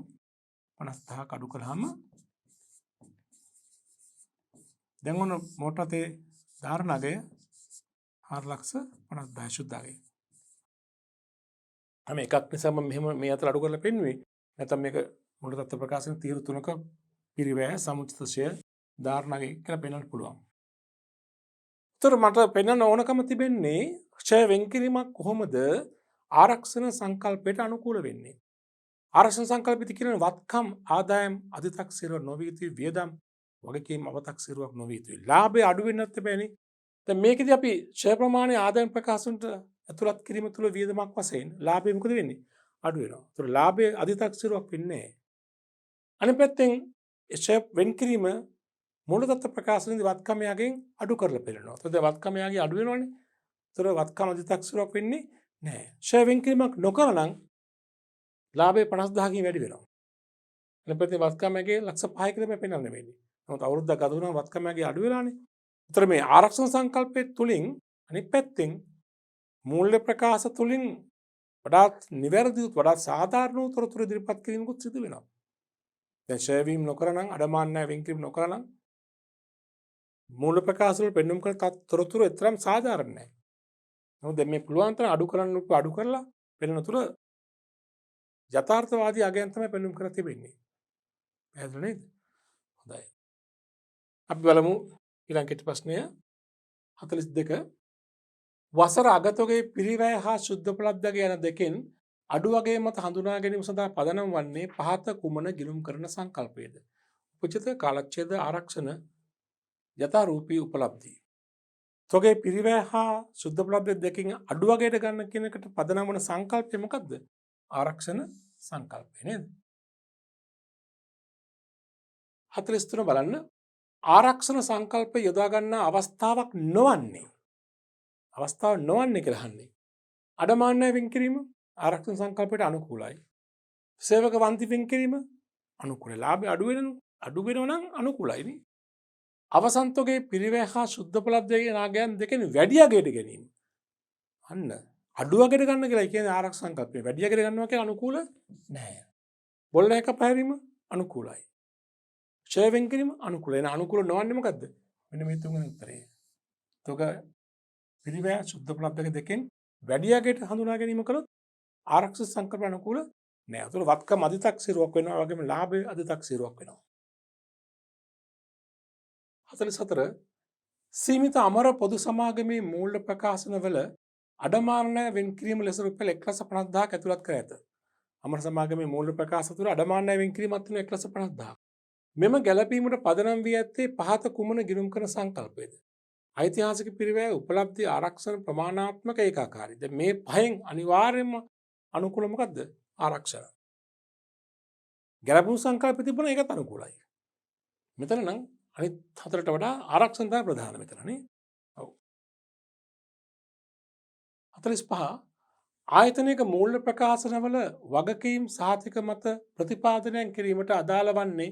50000ක් අඩු කළාම දැන් ඔන්න මෝටර රථේ ධාරණ අගය 4,50,000 ශුද්ධාගය. මේ එකක් නිසා මම මෙහෙම මේ අතර අඩු කරලා පෙන්නුවේ. නැත්නම් මේක මූල තත්ත්ව ප්‍රකාශන තීරු තුනක පිරිවැය සමුච්චිත ඡය ධාරණ අගය කියලා පෙන්වන්න පුළුවන්. ඒතර මට පෙන්වන්න ඕනකම තිබෙන්නේ ඡය වෙන් කිරීමක් කොහොමද ආරක්ෂණ සංකල්පයට අනුකූල වෙන්නේ. ආරක්ෂණ සංකල්පිත කියන වත්කම් ආදායම් අධිතක්සේරුවක් නොවිය යුතුයි වියදම් වගකීම් අවතක්සේරුවක් නොවිය යුතුයි. ලාභය අඩු වෙන්නත් බෑනේ. දැන් මේකදී අපි ෂෙයා ප්‍රමාණය ආදායම් ප්‍රකාශනට ඇතුළත් කිරීම තුළ වියදමක් වශයෙන් ලාභය මොකද වෙන්නේ? අඩු වෙනවා. ඒතර ලාභය අධිතක්සේරුවක් වෙන්නේ නැහැ. අනිත් පැත්තෙන් ෂෙයා වෙන් කිරීම මූලතත්ත්ව ප්‍රකාශනයේදී වත්කම් යගෙන් අඩු කරලා පෙන්නනවා. ඒතර වත්කම් යගේ අඩු වෙනවනේ. ඒතර වත්කම් අධිතක්සේරුවක් වෙන්නේ නැහැ. ෂෙයා වෙන් කිරීමක් නොකරනම් ලාභය 50000කින් වැඩි වෙනවා. අනිත් පැත්තේ වත්කම් යගේ ලක්ෂ 5ක තමයි පෙන්වන්න වෙන්නේ. නමුත් අවුරුද්දක් ගත වුණාම වත්කම් යගේ අඩු වෙලානේ. ඒතර මේ ආරක්ෂණ සංකල්පයේ තුලින් අනිත් පැත්තෙන් මූල්‍ය ප්‍රකාශ තුලින් වඩාත් නිවැරදි වඩාත් සාධාරණ තොරතුරු ඉදිරිපත් කිරීමකුත් සිදු වෙනවා. දැන් ෂෙයා වීම නොකරනම් අඩමාන නැහැ වෙන් කිරීම නොකරනම් මූල්‍ය ප්‍රකාශ වල පෙන්වුම් කරන තොරතුරු එතරම් සාධාරණ නැහැ. නමුත් දැන් මේ පුළුවන් තරම් අඩු කරන්න අඩු කරලා පෙන්වන තුර යථාර්ථවාදී අගයන් තමයි පෙන්වුම් කර තිබෙන්නේ. පැහැදිලි නේද? හොඳයි. අපි බලමු ඊළඟ කෙටි ප්‍රශ්නය 42. වසර අගතොගේ පිරිවැය හා ශුද්ධ උපලබ්ධක යන දෙකෙන් අඩු වගේ මත හඳුනා ගැනීම සඳහා පදනම් වන්නේ පහත කුමන ගිලුම් කරන සංකල්පයේද? උපචිත කාලච්ඡේද ආරක්ෂණ යථාරූපී උපලබ්ධි. තොගේ පිරිවැය හා ශුද්ධ උපලබ්ධ දෙකකින් අඩු වගේට ගන්න කියන එකට පදනම් වන සංකල්පය මොකද්ද? ආරක්ෂණ සංකල්පය නේද? 43 බලන්න. ආරක්ෂණ සංකල්ප යොදා ගන්න අවස්ථාවක් නොවන්නේ කියලා අහන්නේ. අඩමාන්නය වෙන් කිරීම ආරක්ෂණ සංකල්පයට අනුකූලයි. සේවක වන්ති වෙන් කිරීම අනුකූලයි. ලාභය අඩු වෙනවා නම් අනුකූලයි නේ. අවසන්තෝගේ පිරිවැය හා ශුද්ධ උපලබ්ධයේ නාගයන් දෙකෙන් වැඩි අගයට ගැනීම. අන්න අඩු අගයට ගන්න කියලා කියන්නේ ආරක්ෂණ සංකල්පය. වැඩි අගයට ගන්නවා කියලා අනුකූල නැහැ. බොල්ල එක පැහැරීම අනුකූලයි. ෂෙයා වෙන් කිරීම අනුකූලයි. එන අනුකූල නොවන්නේ මොකද්ද? මෙන්න මේ තුන්වෙනි උත්තරය. තෝක පිරිවැය ශුද්ධ උපලබ්ධක දෙකෙන් වැඩි අගයට හඳුනා ගැනීම කළොත් ආරක්ෂක සංකල්ප අනුකූල නෑ. ඒතර වත්කම් අධිතක්සේරුවක් වෙනවා වගේම ලාභයේ අධිතක්සේරුවක් වෙනවා. 44 සීමිත අමර පොදු සමාගමේ මූල්‍ය ප්‍රකාශනවල අඩමාන වෙන් කිරීම ලෙස රුපියල් 1,50,000ක් ඇතුළත් කර ඇත. අමර සමාගමේ මූල්‍ය ප්‍රකාශ තුළ අඩමාන වෙන් කිරීමත් වෙන 1,50,000ක්. මෙම ගැළපීමට පදනම් වී ඇත්තේ පහත කුමන ගිණුම් කරන සංකල්පයේද? ඓතිහාසික පිරිවැය උපලබ්ධි ආරක්ෂණ ප්‍රමාණාත්මක ඒකාකාරී. දැන් මේ පහෙන් අනිවාර්යයෙන්ම අනුකූල මොකද්ද? ආරක්ෂණ. ගැළපුම් සංකල්ප තිබුණ ඒකත් අනුකූලයි. මෙතන නම් අනිත් හතරට වඩා ආරක්ෂණ තමයි ප්‍රධාන මෙතන නේ. ඔව්. 45 ආයතනයක මූල්‍ය ප්‍රකාශනවල වගකීම් සාතික මත ප්‍රතිපාදනය කිරීමට අදාළ වන්නේ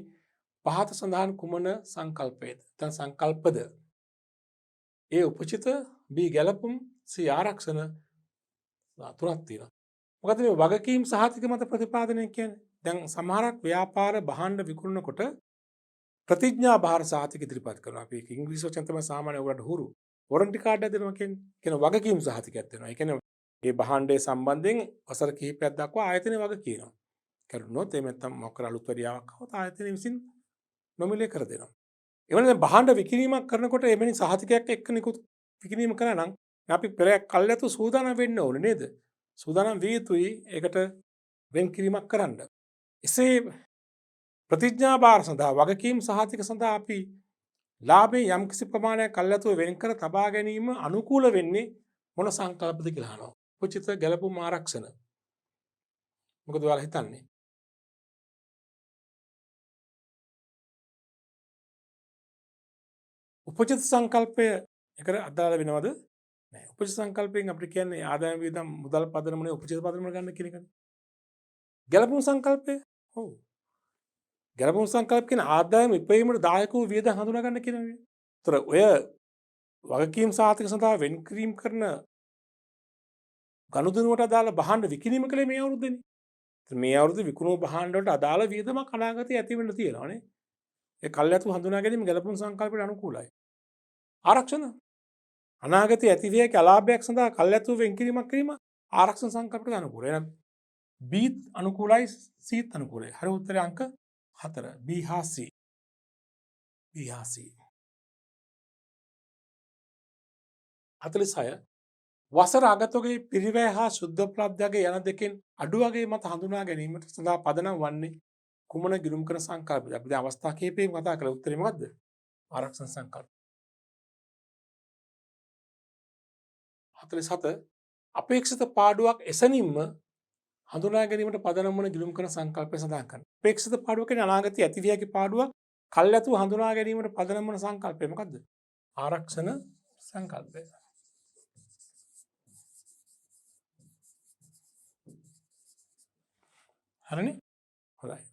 පහත සඳහන් කුමන සංකල්පයේද? දැන් සංකල්පද? ඒ උපචිත B ගැළපුම් C ආරක්ෂණ තුනක් තියෙනවා. මොකද මේ වගකීම් සහතික මත ප්‍රතිපාදනය කියන්නේ? දැන් සමහරක් ව්‍යාපාර භාණ්ඩ විකුණනකොට ප්‍රතිඥා භාර සහතික ඉදිරිපත් කරනවා. අපි ඒක ඉංග්‍රීසි වචන තමයි සාමාන්‍ය ඔයගොල්ලන්ට හුරු. වොරන්ටි කාඩ් එක දෙනවා කියන්නේ. කියන වගකීම් සහතිකයක් දෙනවා. ඒ කියන්නේ මේ භාණ්ඩයේ සම්බන්ධයෙන් වසර කිහිපයක් දක්වා ආයතනය වග කියනවා. කරුණොත් එහෙම නැත්නම් මොකක් අලුත් වරියාවක් આવත් ආයතනය විසින් නොමිලේ කර දෙනවා. එවන දැන් භාණ්ඩ විකිණීමක් කරනකොට එවැනි සහතිකයක් එක්ක නිකුත් විකිණීම කරා නම් අපි පෙරයක් කල්යතු සූදානම් වෙන්න ඕනේ නේද? සූදානම් විය යුතුයි ඒකට වෙන් කිරීමක් කරන්න. එසේ ප්‍රතිඥා භාර සඳහා වගකීම් සහතික සඳහා අපි ලාභයේ යම්කිසි ප්‍රමාණයක් කල්යතුව වෙන් කර තබා ගැනීම අනුකූල වෙන්නේ මොන සංකල්පද කියලා අහනවා. උචිත ගැළපුම් ආරක්ෂණ. මොකද ඔයාලා හිතන්නේ? උපචිත සංකල්පය එකට අදාළ වෙනවද? නෑ. උපචිත සංකල්පයෙන් අපිට කියන්නේ ආදායම් වියදම් මුදල් පදනමනේ උපචිත පදනම ගන්න කියන එකනේ. ගැළපුම් සංකල්පය? ඔව්. ගැළපුම් සංකල්ප කියන ආදායම ඉපයීමට දායක වූ වියදම් හඳුනා ගන්න කියන එක. ඒතර ඔය වගකීම් සාතික සඳහා වෙන් කිරීම කරන ගනුදෙනුවට අදාළ භාණ්ඩ විකිණීම කලේ මේ අවුරුද්දේනේ. මේ අවුරුද්දේ විකුණු භාණ්ඩ වලට අදාළ වියදමක් අනාගතයේ ඇති වෙන්න තියෙනවානේ. ඒ කල්යතු හඳුනා ගැනීම ගැළපුම් සංකල්පයට අනුකූලයි. ආරක්ෂණ අනාගතයේ ඇතිවිය හැකි අලාභයක් සඳහා කල්යතු වෙන් කිරීමක් කිරීම ආරක්ෂණ සංකල්පයට අනුකූලයි. එහෙනම් B අනුකූලයි C අනුකූලයි. හරි උත්තරේ අංක 4 B හා C. B හා C. 46 වසර අගතොගේ පිරිවැය හා ශුද්ධ උපලබ්ධයගේ යන දෙකෙන් අඩු වගේ මත හඳුනා ගැනීමට සඳහා පදනම් වන්නේ කුමන ගිණුම් කරන සංකල්පද? අපි දැන් අවස්ථා කිහිපයකින් කතා කළා. උත්තරේ මොකද්ද? ආරක්ෂණ සංකල්ප. 47 අපේක්ෂිත පාඩුවක් එසැනින්ම හඳුනා ගැනීමට පදනම් වන ගිණුම් කරන සංකල්පය සඳහන් කරනවා. අපේක්ෂිත පාඩුව කියන්නේ අනාගතයේ ඇතිවිය හැකි පාඩුවක් කල්යතු හඳුනා ගැනීමට පදනම් වන සංකල්පය මොකද්ද? ආරක්ෂණ සංකල්පය. හරිනේ? හොඳයි.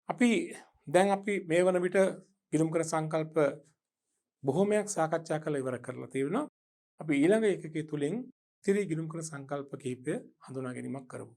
අපි මේ වන විට ගිණුම් කරන සංකල්ප බොහෝමයක් සාකච්ඡා කරලා ඉවර කරලා තියෙනවා. අපි ඊළඟ එකකයේ තුලින් ඉතිරි ගිණුම් කරන සංකල්ප කිහිපය හඳුනා ගැනීමක් කරමු.